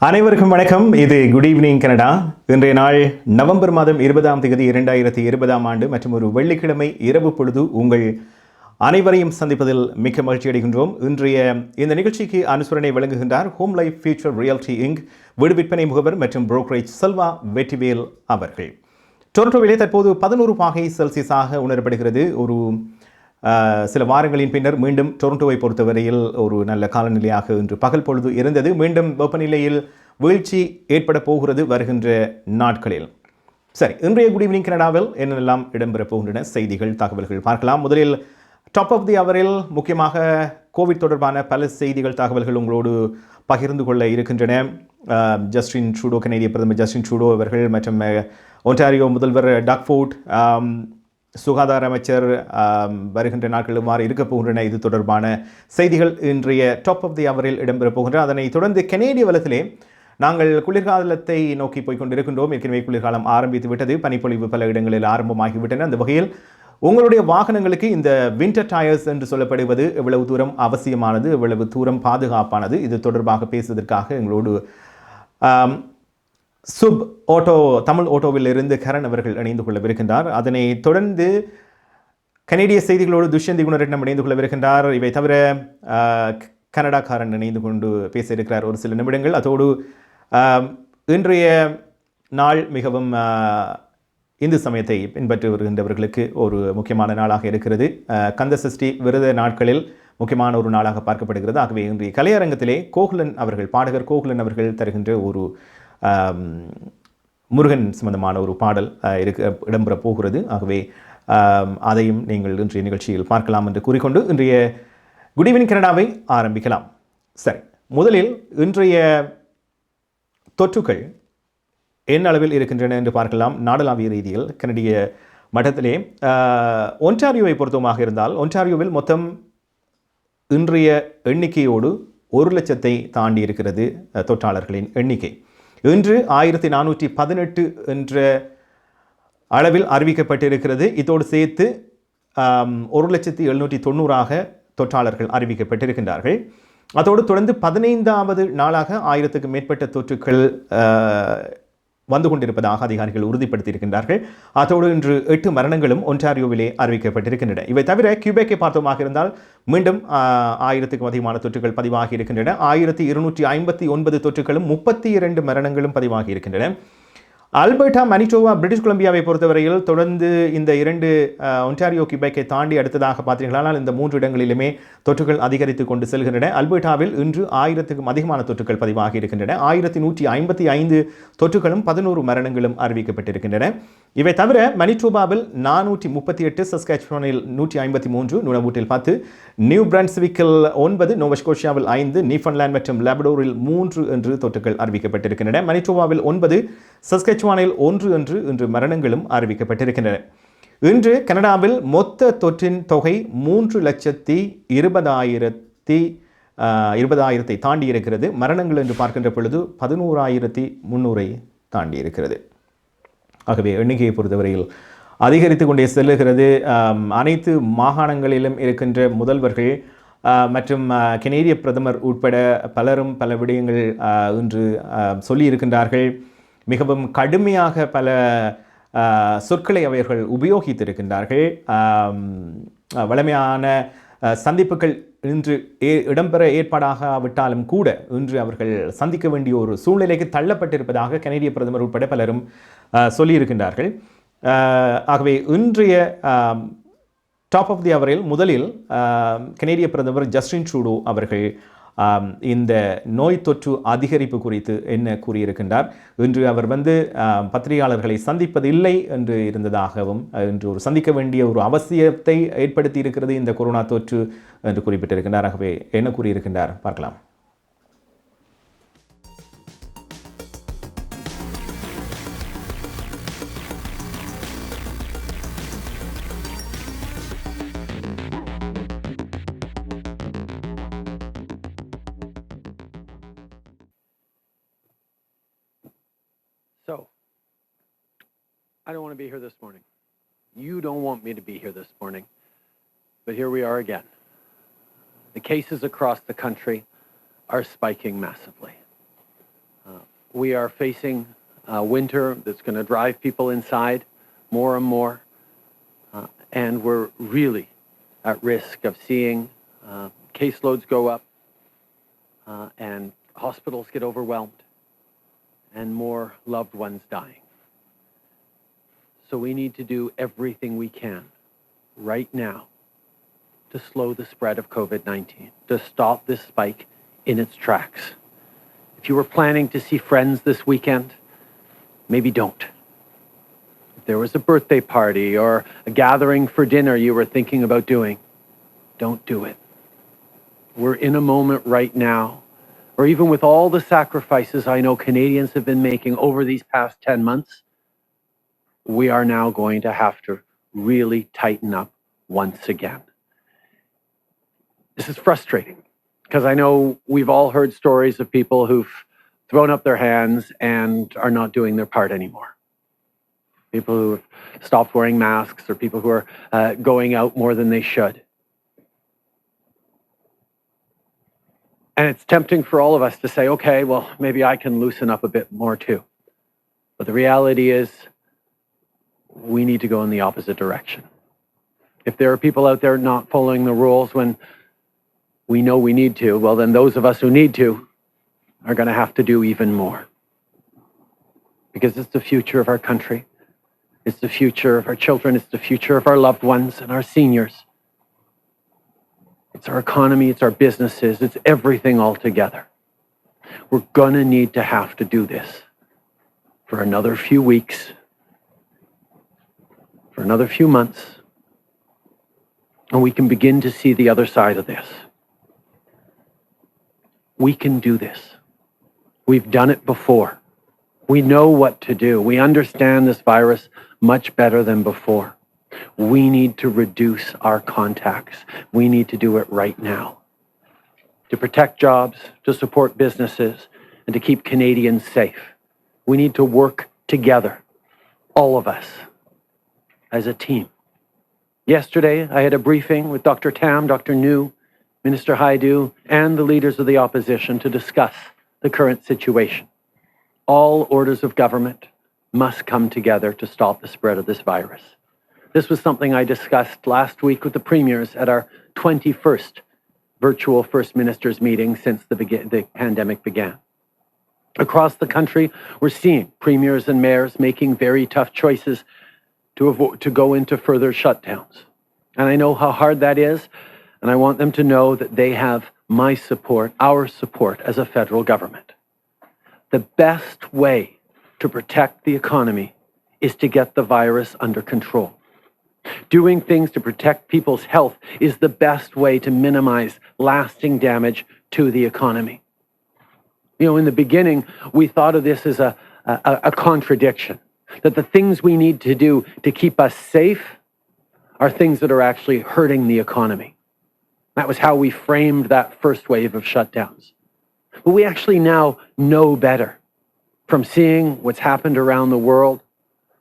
அனைவருக்கும் வணக்கம். இது குட் ஈவினிங் கனடா. இன்றைய நாள் நவம்பர் மாதம் 20ஆம் தேதி 2020 ஆண்டு மற்றும் ஒரு வெள்ளிக்கிழமை இரவு பொழுது உங்கள் அனைவரையும் சந்திப்பதில் மிக்க மகிழ்ச்சி அடைகின்றோம். இன்றைய இந்த நிகழ்ச்சிக்கு அனுசரணை வழங்குகின்றார் Home Life Future Realty Inc வீடு விற்பனை முகவர் மற்றும் புரோக்கரேஜ் செல்வா வெற்றிவேல் அவர்கள். டொரண்டோவிலே தற்போது 11 பாகை செல்சியஸாக உணரப்படுகிறது. ஒரு சில வாரங்களின் பின்னர் மீண்டும் டொரண்டோவை பொறுத்தவரையில் ஒரு நல்ல காலநிலையாக இன்று பகல் பொழுது இருந்தது. மீண்டும் வெப்பநிலையில் வீழ்ச்சி ஏற்பட போகிறது வருகின்ற நாட்களில். சரி, இன்றைய குட் ஈவினிங் கனடாவில் என்னெல்லாம் இடம்பெறப் போகின்றன செய்திகள் தகவல்கள் பார்க்கலாம். முதலில் டாப் ஆஃப் தி அவரில் முக்கியமாக கோவிட் தொடர்பான பல செய்திகள் தகவல்கள் உங்களோடு பகிர்ந்து கொள்ள இருக்கின்றன. ஜஸ்டின் ட்ரூடோ, கனேடிய பிரதமர் ஜஸ்டின் ட்ரூடோ அவர்கள் மற்றும் ஒன்டாரியோ முதல்வர் டக்ஃபோர்ட், சுகாதார அமைச்சர் வருகின்ற நாட்கள் எவ்வாறு இருக்கப் போகின்றன, இது தொடர்பான செய்திகள் இன்றைய டாப் ஆஃப் தி அவரில் இடம்பெறப் போகின்றன. அதனைத் தொடர்ந்து கனேடிய வலத்திலே நாங்கள் குளிர்காலத்தை நோக்கி போய்கொண்டிருக்கின்றோம். ஏற்கனவே குளிர்காலம் ஆரம்பித்து விட்டது. பனிப்பொழிவு பல இடங்களில் ஆரம்பமாகிவிட்டன. அந்த வகையில் உங்களுடைய வாகனங்களுக்கு இந்த வின்டர் டயர்ஸ் என்று சொல்லப்படுவது எவ்வளவு தூரம் அவசியமானது, எவ்வளவு தூரம் பாதுகாப்பானது, இது தொடர்பாக பேசுவதற்காக எங்களோடு சுப் ஓட்டோ தமிழ் ஓட்டோவில் இருந்து கரண் அவர்கள் இணைந்து கொள்ளவிருக்கின்றார். அதனை தொடர்ந்து கனேடிய செய்திகளோடு துஷ்யந்தி குணரட்னம் இணைந்து கொள்ளவிருக்கின்றார். இவை தவிர கனடாக்காரன் இணைந்து கொண்டு பேச இருக்கிறார் ஒரு சில நிமிடங்கள். அதோடு இன்றைய நாள் மிகவும் இந்து சமயத்தை பின்பற்றி வருகின்றவர்களுக்கு ஒரு முக்கியமான நாளாக இருக்கிறது. கந்த சஷ்டி விரத நாட்களில் முக்கியமான ஒரு நாளாக பார்க்கப்படுகிறது. ஆகவே இன்றைய கலையரங்கத்திலே கோகுலன் அவர்கள், பாடகர் கோகுலன் அவர்கள் தருகின்ற ஒரு முருகன் சம்பந்தமான ஒரு பாடல் இடம்பெற போகிறது. ஆகவே அதையும் நீங்கள் இன்றைய நிகழ்ச்சியில் பார்க்கலாம் என்று கூறிக்கொண்டு இன்றைய குட் ஈவினிங் கனடாவை ஆரம்பிக்கலாம். சரி, முதலில் இன்றைய தொற்றுக்கள் என்ன அளவில் இருக்கின்றன என்று பார்க்கலாம். நாடளாவிய ரீதியில் கனடிய மட்டத்திலே ஒன்டாரியோவை பொறுத்தமாக இருந்தால் ஒன்டாரியோவில் மொத்தம் இன்றைய எண்ணிக்கையோடு 1,00,000 தாண்டி இருக்கிறது தொற்றாளர்களின் எண்ணிக்கை. இன்று 1418 என்ற அளவில் அறிவிக்கப்பட்டிருக்கிறது. இதோடு சேர்த்து 1,790 தொற்றாளர்கள் அறிவிக்கப்பட்டிருக்கின்றார்கள். அதோடு தொடர்ந்து 15வது நாளாக 1000க்கும் மேற்பட்ட தொற்றுக்கள் வந்து கொண்டிருப்பதாக அதிகாரிகள் உறுதிப்படுத்தியிருக்கின்றார்கள். அதோடு இன்று 8 மரணங்களும் ஒன்டாரியோவிலே அறிவிக்கப்பட்டிருக்கின்றன. இவை தவிர கியூபெக்கை பார்த்தோமாக இருந்தால் மீண்டும் 1000க்கும் அதிகமான தொற்றுகள் பதிவாகி இருக்கின்றன. 1259 தொற்றுகளும் 32 மரணங்களும் பதிவாகி இருக்கின்றன. அல்பர்டா, மனிடோவா, பிரிட்டிஷ் கொலம்பியாவை பொறுத்தவரையில் தொடர்ந்து இந்த 2 ஒன்டாரியோ கியூபெக்கை தாண்டி அடுத்ததாக பார்த்தீர்களானால் இந்த 3 இடங்களிலுமே தொற்றுகள் அதிகரித்து கொண்டு செல்கின்றன. அல்பர்டாவில் இன்று 1000க்கும் அதிகமான தொற்றுகள் பதிவாகி இருக்கின்றன. 1155 தொற்றுகளும் 11 மரணங்களும் அறிவிக்கப்பட்டிருக்கின்றன. இவை தவிர மனிடோபாவில் 438, சஸ்காச்சுவானில் 153, நுணவூட்டில் 10, நியூ பிரன்ஸ்விக்கில் 9, நோவஸ்கோஷியாவில் 5, நியூஃபவுண்ட்லாந்து மற்றும் லேப்ரடோரில் 3 என்று தொற்றுகள் அறிவிக்கப்பட்டிருக்கின்றன. மனிடோபாவில் 9, சஸ்கச்சுவானில் 1 என்று இன்று மரணங்களும் அறிவிக்கப்பட்டிருக்கின்றன. இன்று கனடாவில் மொத்த தொற்றின் தொகை 3,20,000 தாண்டி இருக்கிறது. மரணங்கள் என்று பார்க்கின்ற பொழுது 11,300 தாண்டி இருக்கிறது. ஆகவே எண்ணிக்கையை பொறுத்தவரையில் அதிகரித்து கொண்டே செல்லுகிறது. அனைத்து மாகாணங்களிலும் இருக்கின்ற முதல்வர்கள் மற்றும் கனேடிய பிரதமர் உட்பட பலரும் பல விடயங்கள் இன்று சொல்லியிருக்கின்றார்கள். மிகவும் கடுமையாக பல சொற்களை அவர்கள் உபயோகித்திருக்கின்றார்கள். வலிமையான சந்திப்புகள் இன்று இடம்பெற ஏற்பாடாகாவிட்டாலும் கூட இன்று அவர்கள் சந்திக்க வேண்டிய ஒரு சூழ்நிலைக்கு தள்ளப்பட்டிருப்பதாக கனேடிய பிரதமர் உட்பட பலரும் சொல்லியிருக்கின்றார்கள். ஆகவே இன்றைய டாப் ஆஃப் தி அவரில் முதலில் கனேடிய பிரதமர் ஜஸ்டின் ட்ரூடோ அவர்கள் இந்த நோய் தொற்று அதிகரிப்பு குறித்து என்ன கூறியிருக்கின்றார். இன்று அவர் பத்திரிகையாளர்களை சந்திப்பதில்லை என்று இருந்ததாகவும் இன்று ஒரு சந்திக்க வேண்டிய ஒரு அவசியத்தை ஏற்படுத்தி இருக்கிறது இந்த கொரோனா தொற்று என்று குறிப்பிட்டிருக்கின்றார். ஆகவே என்ன கூறியிருக்கின்றார் பார்க்கலாம். So, I don't want to be here this morning. You don't want me to be here this morning. But here we are again. The cases across the country are spiking massively. we are facing a winter that's going to drive people inside more and more. And we're really at risk of seeing caseloads go up and hospitals get overwhelmed and more loved ones dying. So we need to do everything we can right now to slow the spread of COVID-19, to stop this spike in its tracks. If you were planning to see friends this weekend, maybe don't. If there was a birthday party or a gathering for dinner you were thinking about doing, don't do it. We're in a moment right now, or even with all the sacrifices I know Canadians have been making over these past 10 months, we are now going to have to really tighten up once again. This is frustrating because I know we've all heard stories of people who've thrown up their hands and are not doing their part anymore. People who have stopped wearing masks or people who are going out more than they should. And it's tempting for all of us to say, okay, well, maybe I can loosen up a bit more too. But the reality is we need to go in the opposite direction. If there are people out there not following the rules when we know we need to, well, then those of us who need to are going to have to do even more. Because it's the future of our country. It's the future of our children. It's the future of our loved ones and our seniors. It's our economy. It's our businesses. It's everything all together. We're going to need to have to do this for another few weeks, for another few months, and we can begin to see the other side of this. We can do this. We've done it before. We know what to do. We understand this virus much better than before. We need to reduce our contacts. We need to do it right now. To protect jobs, to support businesses, and to keep Canadians safe. We need to work together, all of us, as a team. Yesterday, I had a briefing with Dr. Tam, Dr. New, Minister Haidu, and the leaders of the opposition to discuss the current situation. All orders of government must come together to stop the spread of this virus. This was something I discussed last week with the premiers at our 21st virtual First Ministers meeting since the pandemic began. Across the country, we're seeing premiers and mayors making very tough choices to go into further shutdowns. And I know how hard that is, and I want them to know that they have my support, our support as a federal government. The best way to protect the economy is to get the virus under control. Doing things to protect people's health is the best way to minimize lasting damage to the economy. You know, in the beginning, we thought of this as a contradiction, that the things we need to do to keep us safe are things that are actually hurting the economy. That was how we framed that first wave of shutdowns. But we actually now know better from seeing what's happened around the world,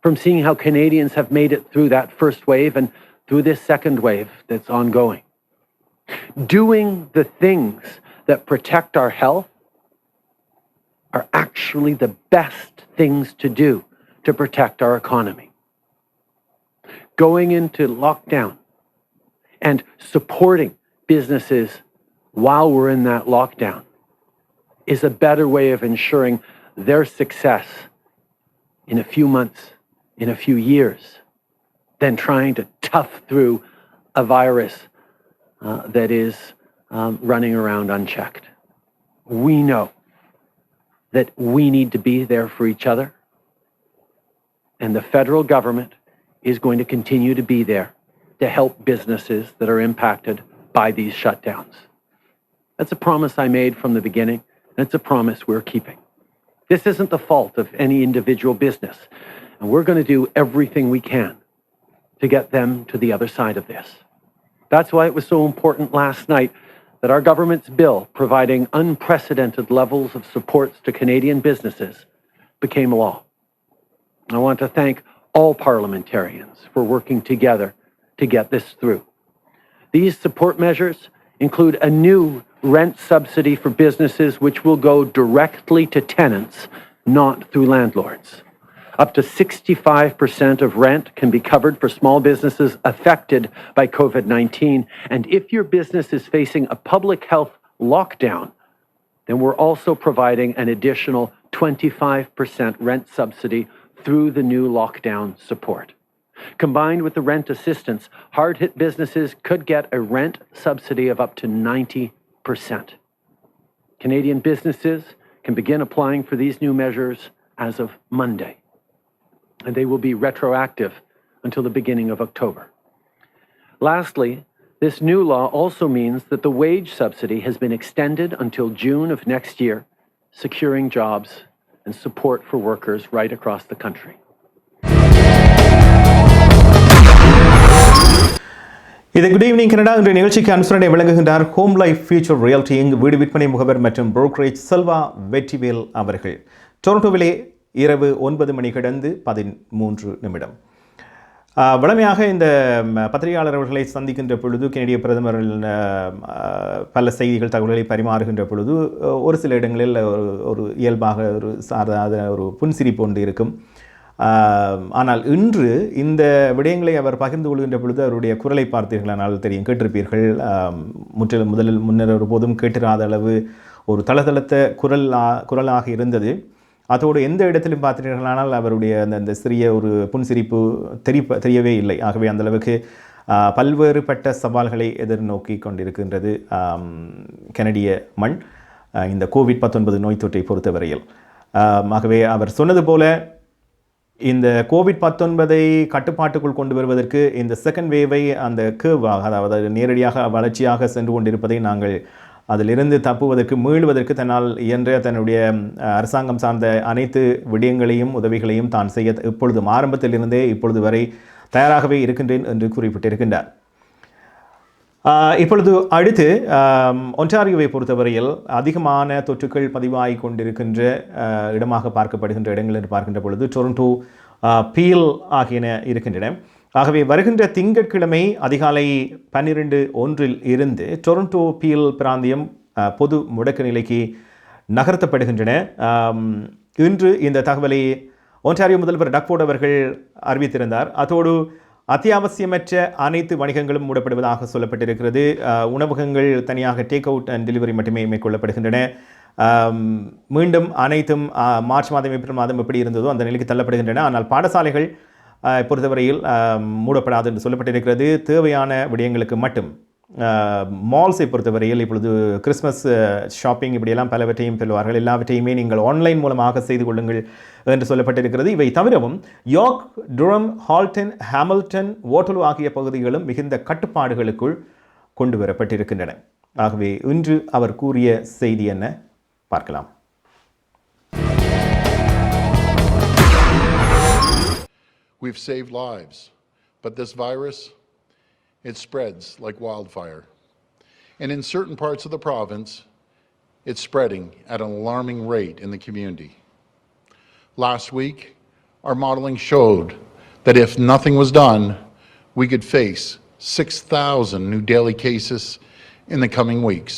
from seeing how Canadians have made it through that first wave and through this second wave that's ongoing. Doing the things that protect our health are actually the best things to do to protect our economy. Going into lockdown and supporting businesses while we're in that lockdown is a better way of ensuring their success in a few months, in a few years, than trying to tough through a virus that is running around unchecked. We know that we need to be there for each other, and the federal government is going to continue to be there to help businesses that are impacted by these shutdowns. That's a promise I made from the beginning, and it's a promise we're keeping. This isn't the fault of any individual business, and we're going to do everything we can to get them to the other side of this. That's why it was so important last night that our government's bill providing unprecedented levels of supports to Canadian businesses became law. I want to thank all parliamentarians for working together to get this through. These support measures include a new rent subsidy for businesses which will go directly to tenants not through landlords. Up to 65% of rent can be covered for small businesses affected by COVID-19. And if your business is facing a public health lockdown, then we're also providing an additional 25% rent subsidy through the new lockdown support. Combined with the rent assistance, hard-hit businesses could get a rent subsidy of up to 90%. Canadian businesses can begin applying for these new measures as of Monday, and they will be retroactive until the beginning of October. Lastly, this new law also means that the wage subsidy has been extended until June of next year, securing jobs and support for workers right across the country. இது good evening Canada என்ற நிகழ்ச்சிக்கு அனுசரணை வழங்குகின்றார் Home Life Future realty வீடு விற்பனை முகவர் மற்றும் brokerage Selva Vetrivel அவர்கள். டொரண்டோவிலே இரவு 9 மணி கடந்து 13 வழமையாக இந்த பத்திரிகையாளர் அவர்களை சந்திக்கின்ற பொழுது கனடிய பிரதமர் பல செய்திகள் தகவல்களை பரிமாறுகின்ற பொழுது ஒரு சில இடங்களில் ஒரு இயல்பாக ஒரு சாதாரண ஒரு புன்சிரிப்பு ஒன்று இருக்கும். ஆனால் இன்று இந்த விடயங்களை அவர் பகிர்ந்து கொள்கின்ற பொழுது அவருடைய குரலை பார்த்தீர்களானால் தெரியும், கேட்டிருப்பீர்கள். முன்னர் ஒருபோதும் கேட்டிராத அளவு ஒரு தளதளத்த குரலாக இருந்தது. அதோடு எந்த இடத்திலும் பார்த்தீர்களானால் அவருடைய அந்த சிறிய ஒரு புன்சிரிப்பு தெரியவே இல்லை. ஆகவே அந்தளவுக்கு பல்வேறுபட்ட சவால்களை எதிர்நோக்கி கொண்டிருக்கின்றது கனடிய மண் இந்த கோவிட்-19 நோய் தொற்றை பொறுத்தவரையில். ஆகவே அவர் சொன்னது போல இந்த கோவிட்-19 கட்டுப்பாட்டுக்குள் கொண்டு வருவதற்கு இந்த செகண்ட் வேவை அந்த கேர்வாக, அதாவது நேரடியாக வளர்ச்சியாக சென்று கொண்டிருப்பதை நாங்கள் அதிலிருந்து தப்புவதற்கு மீளுவதற்கு தன்னுடைய அரசாங்கம் சார்ந்த அனைத்து விடயங்களையும் உதவிகளையும் தான் செய்ய இப்பொழுதும் ஆரம்பத்திலிருந்தே இப்பொழுது வரை தயாராகவே இருக்கின்றேன் என்று குறிப்பிட்டிருக்கின்றார். இப்பொழுது அடுத்து ஒன்டாரியோவை பொறுத்தவரையில் அதிகமான தொற்றுக்கள் பதிவாகி கொண்டிருக்கின்ற இடமாக பார்க்கப்படுகின்ற இடங்கள் என்று பார்க்கின்ற பொழுது டொரண்டோ, பீல் ஆகியன இருக்கின்றன. ஆகவே வருகின்ற திங்கட்கிழமை அதிகாலை 12:01 இருந்து டொரண்டோ பீல் பிராந்தியம் பொது முடக்க நிலைக்கு நகர்த்தப்படுகின்றன. இன்று இந்த தகவலை ஒன்டாரியோ முதல்வர் டக்ஃபோர்ட் அவர்கள் அறிவித்திருந்தார். அதோடு அத்தியாவசியமற்ற அனைத்து வணிகங்களும் மூடப்படுவதாக சொல்லப்பட்டிருக்கிறது. உணவகங்கள் தனியாக டேக் அவுட் அண்ட் டெலிவரி மட்டுமே மேற்கொள்ளப்படுகின்றன. மீண்டும் அனைத்தும் மார்ச் மாதம், ஏப்ரல் மாதம் எப்படி இருந்ததோ அந்த நிலைக்கு தள்ளப்படுகின்றன. ஆனால் பாடசாலைகள் பொறுத்தவரையில் மூடப்படாது என்று சொல்லப்பட்டிருக்கிறது. தேவையான விடயங்களுக்கு மட்டும். மால்ஸை பொறுத்தவரையில் இப்பொழுது கிறிஸ்மஸ் ஷாப்பிங் இப்படியெல்லாம் பலவற்றையும் சொல்லுவார்கள். எல்லாவற்றையுமே நீங்கள் ஆன்லைன் மூலமாக செய்து கொள்ளுங்கள் என்று சொல்லப்பட்டிருக்கிறது. இவை தவிரவும் யார்க், டுரம், ஹால்டன், ஹாமில்டன், வாட்டர்லூ ஆகிய பகுதிகளும் மிகுந்த கட்டுப்பாடுகளுக்குள் கொண்டு வரப்பட்டிருக்கின்றன. ஆகவே இன்று அவர் கூறிய செய்தி என்ன பார்க்கலாம். We've saved lives, but this virus, it spreads like wildfire. And in certain parts of the province, it's spreading at an alarming rate in the community. Last week, our modeling showed that if nothing was done, we could face 6,000 new daily cases in the coming weeks,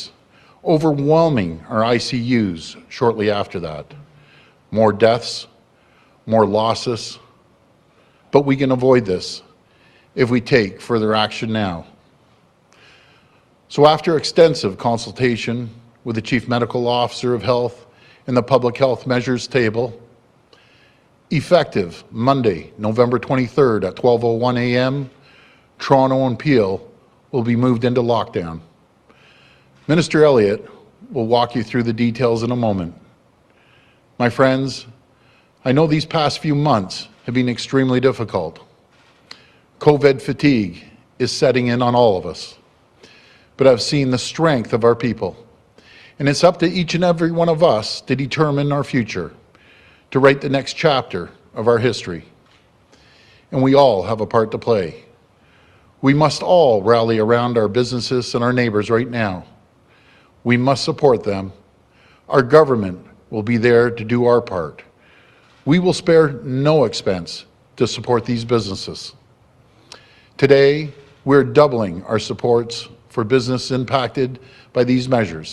overwhelming our ICUs shortly after that. More deaths, more losses, but we can avoid this if we take further action now. So after extensive consultation with the Chief Medical Officer of Health and the Public Health Measures Table, effective Monday, November 23rd at 12:01 a.m., Toronto and Peel will be moved into lockdown. Minister Elliott will walk you through the details in a moment. My friends, I know these past few months have been extremely difficult. COVID fatigue is setting in on all of us. But I've seen the strength of our people. And it's up to each and every one of us to determine our future, to write the next chapter of our history. And we all have a part to play. We must all rally around our businesses and our neighbors right now. We must support them. Our government will be there to do our part. We will spare no expense to support these businesses. Today, we're doubling our supports for business impacted by these measures.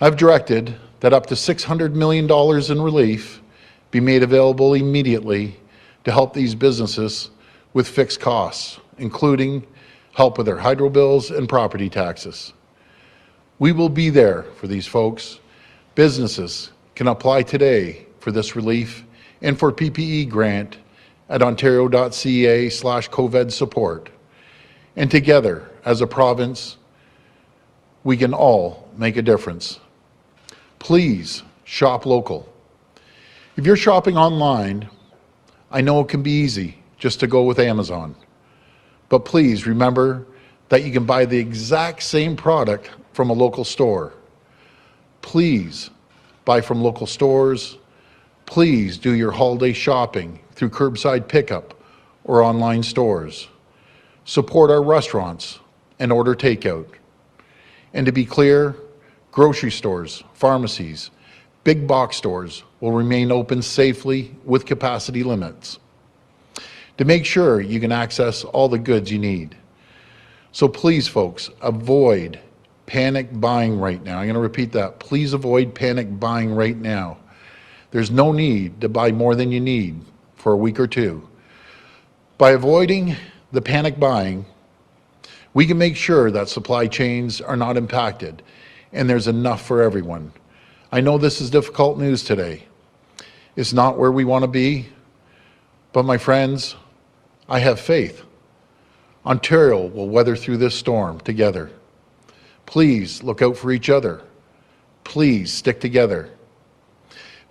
I've directed that up to $600 million in relief be made available immediately to help these businesses with fixed costs, including help with their hydro bills and property taxes. We will be there for these folks. Businesses can apply today for this relief and for PPE grant at ontario.ca/COVID support. And together, as a province, we can all make a difference. Please shop local. If you're shopping online, I know it can be easy just to go with Amazon. But please remember that you can buy the exact same product from a local store. Please buy from local stores. Please do your holiday shopping through curbside pickup or online stores. Support our restaurants and order takeout. And to be clear, grocery stores, pharmacies, big box stores will remain open safely with capacity limits to make sure you can access all the goods you need. So please, folks, avoid panic buying right now. I'm going to repeat that. Please avoid panic buying right now. There's no need to buy more than you need for a week or two. By avoiding the panic buying, we can make sure that supply chains are not impacted and there's enough for everyone. I know this is difficult news today. It's not where we want to be, but my friends, I have faith. Ontario will weather through this storm together. Please look out for each other. Please stick together.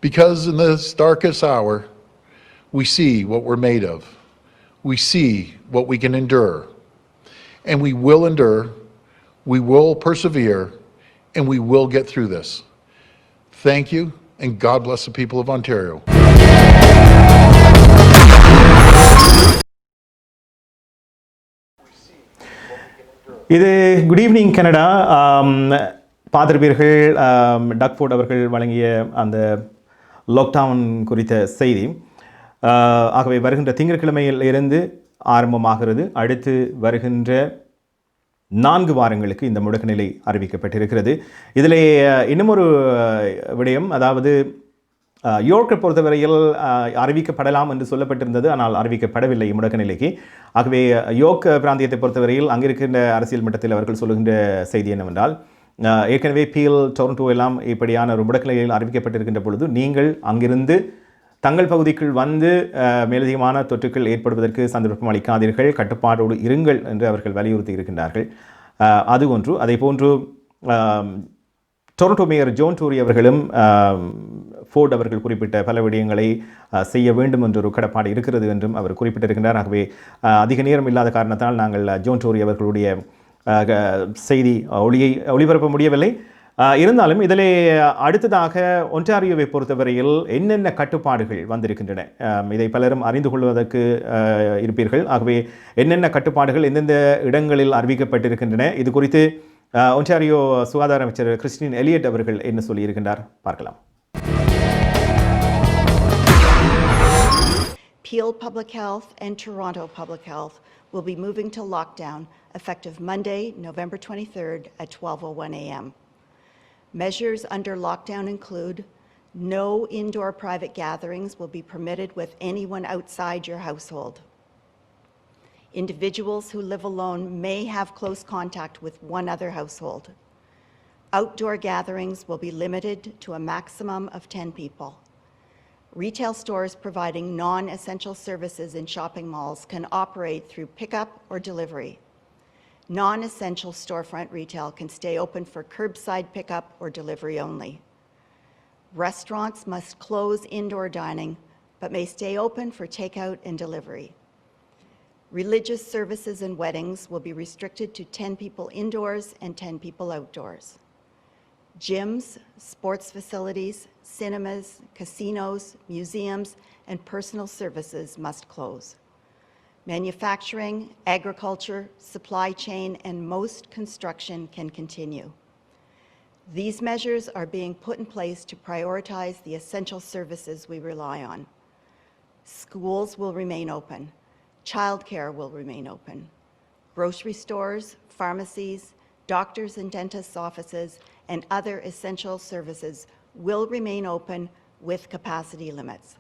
Because in this darkest hour, we see what we're made of. We see what we can endure. And we will endure, we will persevere, and we will get through this. Thank you, and God bless the people of Ontario. இது good evening Canada. பார்த்திருப்பீர்கள் Doug Ford அவர்கள் வழங்கிய அந்த lockdown குறித்த செய்தி. ஆகவே வருகின்ற திங்கட்கிழமையில் இருந்து ஆரம்பமாகிறது. அடுத்து வருகின்ற 4 வாரங்களுக்கு இந்த முடக்க நிலை அறிவிக்கப்பட்டிருக்கிறது. இதில் இன்னும் ஒரு விடயம், அதாவது யோர்க்கை பொறுத்தவரையில் அறிவிக்கப்படலாம் என்று சொல்லப்பட்டிருந்தது, ஆனால் அறிவிக்கப்படவில்லை முடக்க நிலைக்கு. ஆகவே யோர்க் பிராந்தியத்தை பொறுத்தவரையில் அங்கிருக்கின்ற அரசியல் மட்டத்தில் அவர்கள் சொல்லுகின்ற செய்தி என்னவென்றால், ஏற்கனவே பீல், டொரண்டோ எல்லாம் இப்படியான ஒரு முடக்க நிலையில் அறிவிக்கப்பட்டிருக்கின்ற பொழுது நீங்கள் அங்கிருந்து தங்கள் பகுதிக்குள் வந்து மேலதிகமான தொற்றுக்கள் ஏற்படுவதற்கு சந்தர்ப்பம் அளிக்காதீர்கள், கட்டுப்பாடோடு இருங்கள் என்று அவர்கள் வலியுறுத்தி இருக்கின்றார்கள். அது ஒன்று. அதே போன்று டொரண்டோ மேயர் ஜோன் டோரி அவர்களும் ஃபோர்ட் அவர்கள் குறிப்பிட்ட பல விடயங்களை செய்ய வேண்டும் என்ற ஒரு கடப்பாடு இருக்கிறது என்றும் அவர் குறிப்பிட்டிருக்கின்றார். ஆகவே அதிக நேரம் இல்லாத காரணத்தால் நாங்கள் ஜோன் டோரி அவர்களுடைய செய்தி ஒளிபரப்ப முடியவில்லை. இருந்தாலும் இதில் அடுத்ததாக ஒன்டாரியோவை பொறுத்தவரையில் என்னென்ன கட்டுப்பாடுகள் வந்திருக்கின்றன, இதை பலரும் அறிந்து கொள்வதற்கு இருப்பீர்கள். ஆகவே என்னென்ன கட்டுப்பாடுகள் எந்தெந்த இடங்களில் அறிவிக்கப்பட்டிருக்கின்றன, இது குறித்து ஒன்டாரியோ சுகாதார அமைச்சர் கிறிஸ்டின் எலியட் அவர்கள் என்ன சொல்லியிருக்கின்றார் பார்க்கலாம். Peel Public Health and Toronto Public Health will be moving to lockdown effective Monday, November 23rd at 12:01 a.m. Measures under lockdown include no indoor private gatherings will be permitted with anyone outside your household. Individuals who live alone may have close contact with one other household. Outdoor gatherings will be limited to a maximum of 10 people. Retail stores providing non-essential services in shopping malls can operate through pickup or delivery. Non-essential storefront retail can stay open for curbside pickup or delivery only. Restaurants must close indoor dining, but may stay open for takeout and delivery. Religious services and weddings will be restricted to 10 people indoors and 10 people outdoors. Gyms, sports facilities, cinemas, casinos, museums, and personal services must close. Manufacturing, agriculture, supply chain, and most construction can continue. These measures are being put in place to prioritize the essential services we rely on. Schools will remain open. Childcare will remain open. Grocery stores, pharmacies, doctors and dentists' offices, and other essential services will remain open with capacity limits.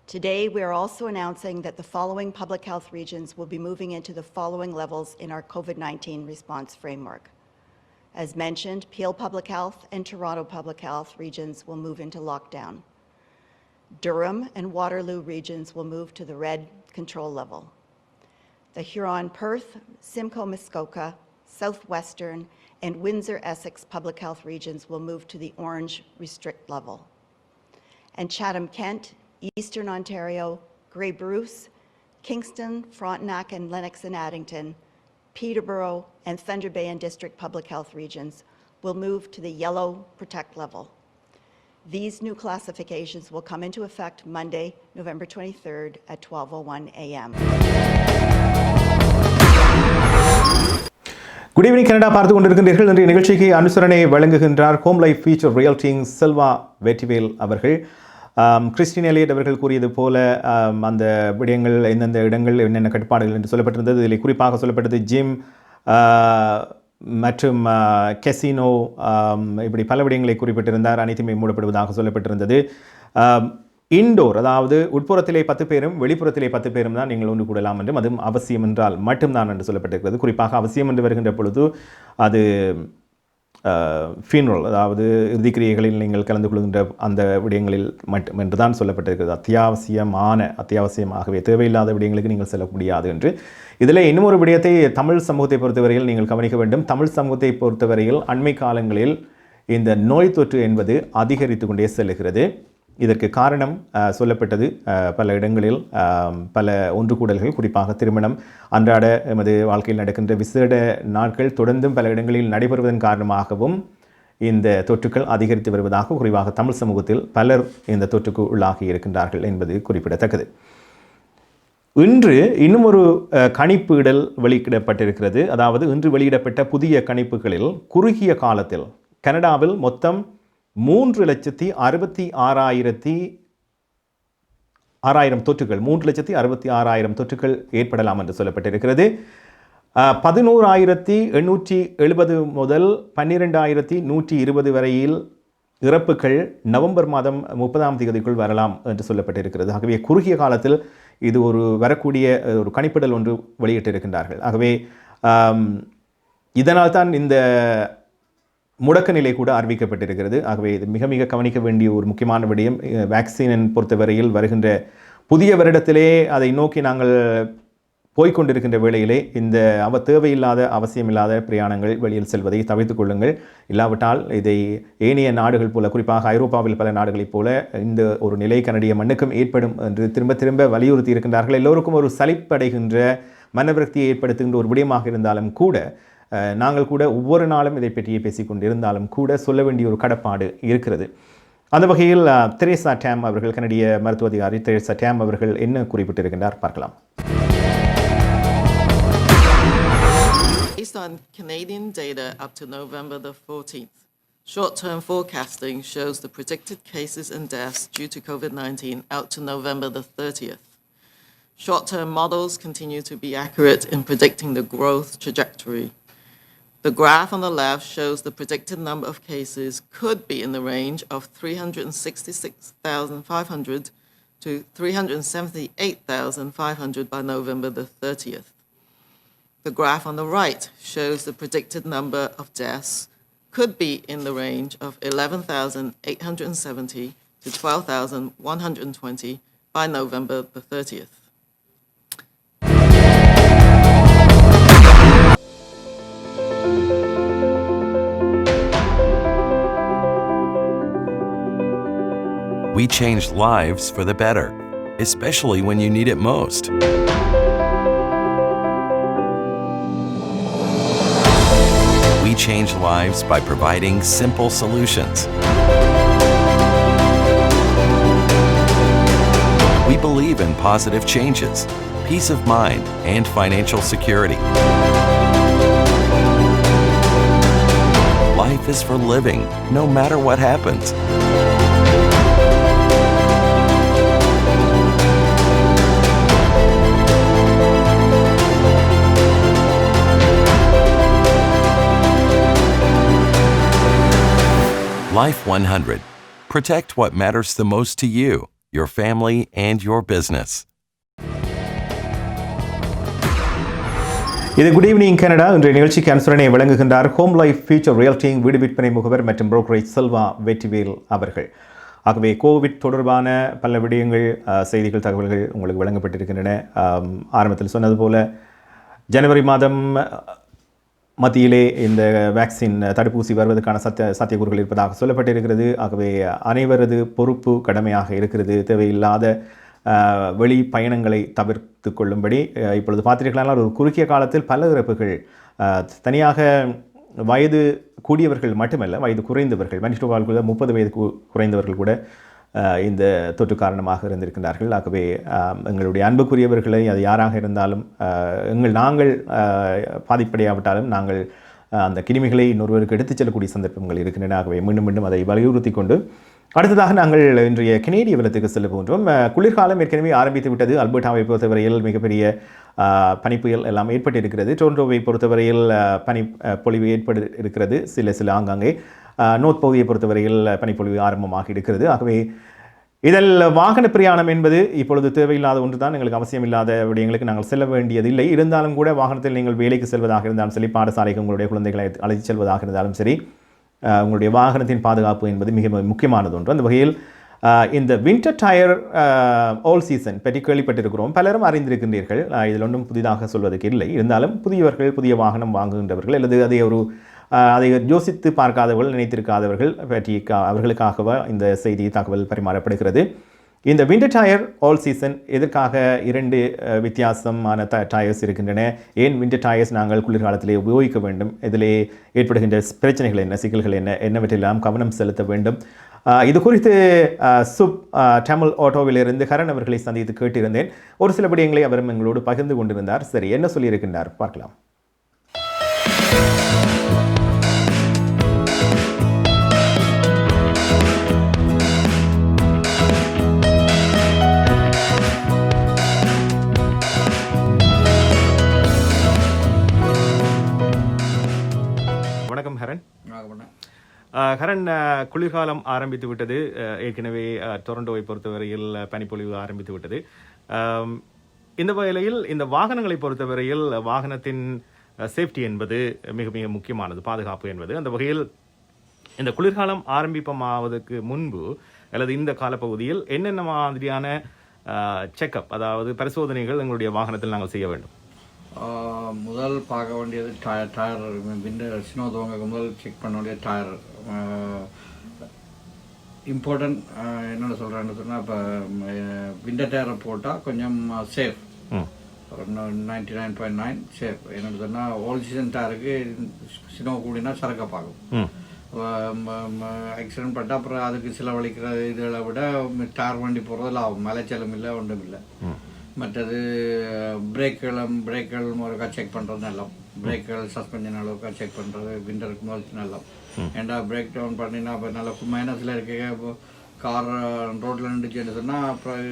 Today, we are also announcing that the following public health regions will be moving into the following levels in our COVID-19 response framework. As mentioned, Peel Public Health and Toronto Public Health regions will move into lockdown. Durham and Waterloo regions will move to the red control level. The Huron-Perth, Simcoe-Muskoka, Southwestern, and Windsor-Essex Public Health regions will move to the orange restrict level. And Chatham-Kent, Eastern Ontario, Grey Bruce, Kingston, Frontenac and Lennox and Addington, Peterborough, and Thunder Bay and District Public Health regions will move to the yellow protect level. These new classifications will come into effect Monday, November 23rd at 12:01 a.m. Good evening Canada பார்த்து கொண்டிருக்கின்றீர்கள். இன்றைய நிகழ்ச்சிக்கு அனுசரணை வழங்குகின்றார் Home Life Future Realty Selva Vetrivel அவர்கள். Christine Eliot அவர்கள் கூறியது போல அந்த விடயங்கள் எந்தெந்த இடங்கள் என்னென்ன கட்டுப்பாடுகள் என்று சொல்லப்பட்டிருந்தது. இதில் குறிப்பாக சொல்லப்பட்டது ஜிம் மற்றும் கெசினோ, இப்படி பல விடயங்களை குறிப்பிட்டிருந்தார். அனைத்துமே மூடப்படுவதாக சொல்லப்பட்டிருந்தது. இன்டோர், அதாவது உட்புறத்திலே 10 பேரும் வெளிப்புறத்திலே 10 பேரும் தான் நீங்கள் ஒன்று கூடலாம் என்றும் அதுவும் அவசியம் என்றால் மட்டும்தான் என்று சொல்லப்பட்டிருக்கிறது. குறிப்பாக அவசியம் என்று வருகின்ற பொழுது அது ஃபீனரல், அதாவது இறுதிக்கிரியைகளில் நீங்கள் கலந்து கொள்கின்ற அந்த விடயங்களில் மட்டும் என்று தான் சொல்லப்பட்டிருக்கிறது. அத்தியாவசியமாகவே தேவையில்லாத விடயங்களுக்கு நீங்கள் செல்ல முடியாது என்று. இதில் இன்னும் ஒரு விடயத்தை தமிழ் சமூகத்தை பொறுத்தவரையில் நீங்கள் கவனிக்க வேண்டும். தமிழ் சமூகத்தை பொறுத்தவரையில் அண்மை காலங்களில் இந்த நோய் தொற்று என்பது அதிகரித்து கொண்டே செல்கிறது. இதற்கு காரணம் சொல்லப்பட்டது பல இடங்களில் பல ஒன்று கூடல்கள், குறிப்பாக திருமணம், அன்றாட எமது வாழ்க்கையில் நடக்கின்ற விசேட நாட்கள் தொடர்ந்தும் பல இடங்களில் நடைபெறுவதன் காரணமாகவும் இந்த தொற்றுக்கள் அதிகரித்து வருவதாக குறிப்பாக தமிழ் சமூகத்தில் பலர் இந்த தொற்றுக்கு உள்ளாகி இருக்கின்றார்கள் என்பது குறிப்பிடத்தக்கது. இன்று இன்னும் ஒரு கணிப்பீடல் வெளியிடப்பட்டிருக்கிறது. அதாவது இன்று வெளியிடப்பட்ட புதிய கணிப்புகளில் குறுகிய காலத்தில் கனடாவில் மொத்தம் 3,66,000 தொற்றுகள் 3,66,000 தொற்றுகள் ஏற்படலாம் என்று சொல்லப்பட்டிருக்கிறது. 11,870 முதல் 12,120 வரையில் இறப்புகள் நவம்பர் மாதம் 30ஆம் தேதிக்குள் வரலாம் என்று சொல்லப்பட்டிருக்கிறது. ஆகவே குறுகிய காலத்தில் இது ஒரு வரக்கூடிய ஒரு கணிப்பிடல் ஒன்று வெளியிட்டிருக்கின்றார்கள். ஆகவே இதனால் தான் இந்த முடக்க நிலை கூட அறிவிக்கப்பட்டிருக்கிறது. ஆகவே இது மிக மிக கவனிக்க வேண்டிய ஒரு முக்கியமான விடயம். வேக்சினை பொறுத்தவரையில் வருகின்ற புதிய வருடத்திலே அதை நோக்கி நாங்கள் போய்கொண்டிருக்கின்ற வேளையிலே இந்த தேவையில்லாத அவசியமில்லாத பிரயாணங்கள் வெளியில் செல்வதை தவிர்த்துக் கொள்ளுங்கள். இல்லாவிட்டால் இதை ஏனைய நாடுகள் போல, குறிப்பாக ஐரோப்பாவில் பல நாடுகளைப் போல இந்த ஒரு நிலை கனடிய மண்ணுக்கும் ஏற்படும் என்று திரும்ப திரும்ப வலியுறுத்தி இருக்கின்றார்கள். எல்லோருக்கும் ஒரு சலிப்படைகின்ற மனவிரக்தியை ஏற்படுத்துகின்ற ஒரு விடயமாக இருந்தாலும் கூட நாங்கள் கூட ஒவ்வொரு நாளும் இதை பற்றியே பேசிக்கொண்டிருந்தாலும் கூட சொல்ல வேண்டிய ஒரு கடப்பாடு இருக்கிறது. அந்த வகையில் தெரேசா டேம் அவர்கள், கனடிய மருத்துவ அதிகாரி தெரேசா டேம் அவர்கள் என்ன குறிப்பிட்டிருக்கின்றார் பார்க்கலாம். Based on Canadian data up to November the 14th, short-term forecasting shows the predicted cases and deaths due to COVID-19 out to November the 30th. Short-term models continue to be accurate in predicting the growth trajectory. The graph on the left shows the predicted number of cases could be in the range of 366,500 to 378,500 by November the 30th. The graph on the right shows the predicted number of deaths could be in the range of 11,870 to 12,120 by November the 30th. We changed lives for the better, especially when you need it most. We change lives by providing simple solutions. We believe in positive changes, peace of mind, and financial security. Life is for living, no matter what happens. Life 100. Protect what matters the most to you, your family, and your business. இது good evening Canada. இன்றைய நிகழ்ச்சிக்கு அனுசரணை வழங்குகின்றார் Home Life Future ரியல்டிங் வீடு விற்பனை முகவர் மற்றும் brokerage Selva Vetrivel அவர்கள். ஆகவே கோவிட் தொடர்பான பல விடயங்கள், செய்திகள், தகவல்கள் உங்களுக்கு வழங்கப்பட்டிருக்கின்றன. ஆரம்பத்தில் சொன்னது போல ஜனவரி மாதம் மத்தியிலே இந்த வேக்சின் தடுப்பூசி வருவதற்கான சாத்தியக்கூறுகள் இருப்பதாக சொல்லப்பட்டிருக்கிறது. ஆகவே அனைவரது பொறுப்பு கடமையாக இருக்கிறது. தேவையில்லாத வெளி பயணங்களை தவிர்த்து கொள்ளும்படி இப்பொழுது பார்த்தீர்களானால் ஒரு குறுகிய காலத்தில் பல இறப்புகள், தனியாக வயது கூடியவர்கள் மட்டுமல்ல, வயது குறைந்தவர்கள், மனிதர்கள் கூட 30 வயது குறைந்தவர்கள் கூட இந்த தொற்று காரணமாக இருந்திருக்கிறார்கள். ஆகவே எங்களுடைய அன்புக்குரியவர்களை, அது யாராக இருந்தாலும், நாங்கள் பாதிப்படையாவிட்டாலும் நாங்கள் அந்த கிருமிகளை இன்னொருவருக்கு எடுத்துச் செல்லக்கூடிய சந்தர்ப்பங்கள் இருக்கின்றன. ஆகவே மீண்டும் மீண்டும் அதை வலியுறுத்தி கொண்டு அடுத்ததாக நாங்கள் இன்றைய கனேடிய வலத்துக்கு செல்ல போன்றோம். குளிர்காலம் ஏற்கனவே ஆரம்பித்து விட்டது. அல்பர்டாவை பொறுத்தவரையில் மிகப்பெரிய பனிப்புயல் எல்லாம் ஏற்பட்டிருக்கிறது. டொரண்டோவை பொறுத்தவரையில் பனிப்பொழிவு இருக்கிறது. சில ஆங்காங்கே நோர்த் பகுதியை பொறுத்தவரையில் பனிப்பொழிவு ஆரம்பமாக இருக்கிறது. ஆகவே இதில் வாகன பிரயாணம் என்பது இப்பொழுது தேவையில்லாத ஒன்று தான். எங்களுக்கு அவசியம் இல்லாத விடயங்களுக்கு நாங்கள் செல்ல வேண்டியதில்லை. இருந்தாலும் கூட வாகனத்தில் நீங்கள் வேலைக்கு செல்வதாக இருந்தாலும் சரி, பாடசாலைக்கு உங்களுடைய குழந்தைகளை அழைத்து செல்வதாக இருந்தாலும் சரி, உங்களுடைய வாகனத்தின் பாதுகாப்பு என்பது மிக முக்கியமானது ஒன்று. அந்த வகையில் இந்த வின்டர் டயர் ஆல் சீசன் பற்றி கேள்விப்பட்டிருக்கிறோம். பலரும் அறிந்திருக்கின்றீர்கள். இதில் ஒன்றும் புதிதாக சொல்வதற்கு இல்லை. இருந்தாலும் புதியவர்கள், புதிய வாகனம் வாங்குகின்றவர்கள் அல்லது அதை யோசித்து பார்க்காதவர்கள், நினைத்திருக்காதவர்கள் பற்றி அவர்களுக்காகவே இந்த செய்தி தகவல் பரிமாறப்படுகிறது. இந்த வின்டர் டயர் ஆல் சீசன் எதற்காக 2 வித்தியாசமான டயர்ஸ் இருக்கின்றன? ஏன் வின்டர் டயர்ஸ் நாங்கள் குளிர்காலத்திலே உபயோகிக்க வேண்டும்? இதிலே ஏற்படுகின்ற பிரச்சனைகள் என்ன, சிக்கல்கள் என்ன, என்னவற்றெல்லாம் கவனம் செலுத்த வேண்டும்? இது குறித்து தமிழ் ஆட்டோவிலிருந்து கரண் அவர்களை சந்தித்து கேட்டிருந்தேன். ஒரு சில விடயங்களை அவரும் எங்களோடு பகிர்ந்து கொண்டிருந்தார். சரி, என்ன சொல்லியிருக்கின்றார் பார்க்கலாம். வணக்கம் ஹரன். ஹரன், குளிர்காலம் ஆரம்பித்து விட்டது. ஏற்கனவே டொரண்டோவை பொறுத்தவரையில் பனிப்பொழிவு ஆரம்பித்து விட்டது. இந்த வேளையில் இந்த வாகனங்களை பொறுத்தவரையில் வாகனத்தின் சேஃப்டி என்பது மிக மிக முக்கியமானது, பாதுகாப்பு என்பது. அந்த வகையில் இந்த குளிர்காலம் ஆரம்பிப்பமாவதற்கு முன்பு அல்லது இந்த காலப்பகுதியில் என்னென்ன மாதிரியான செக்அப், அதாவது பரிசோதனைகள் எங்களுடைய வாகனத்தில் நாங்கள் செய்ய வேண்டும்? முதல் பார்க்க வேண்டியது டயர். விண்டர் ஸ்னோ துவங்க முதல் செக் பண்ண வேண்டிய டயர் இம்பார்ட்டன்ட். என்னென்ன சொல்கிறேன்னு சொன்னால், இப்போ விண்டர் டயரை போட்டால் கொஞ்சம் சேஃப், 99.9 சேஃப். என்னென்னு சொன்னால், ஓல் சீசன் டயருக்கு ஸ்னோ கூடினா சரக்க பார்க்கும். ஆக்சிடென்ட் பட்டால் அப்புறம் அதுக்கு செலவழிக்கிற இதில் விட டயர் வண்டி போகிறதில் ஆகும். மலைச்சலம் இல்லை, ஒன்றும் இல்லை. மற்றது பிரேக்குகள் ஒருக்கா செக் பண்ணுறது நல்லா. பிரேக்குகள் சஸ்பென்ஷன் அளவுக்கா செக் பண்ணுறது விண்டருக்கு முதல் நல்லா. ஏன்டா பிரேக் டவுன் பண்ணினா அப்போ நல்லா மைனஸில் இருக்க இப்போ கார் ரோட்டில் நின்றுச்சுன்னு சொன்னால் அப்புறம்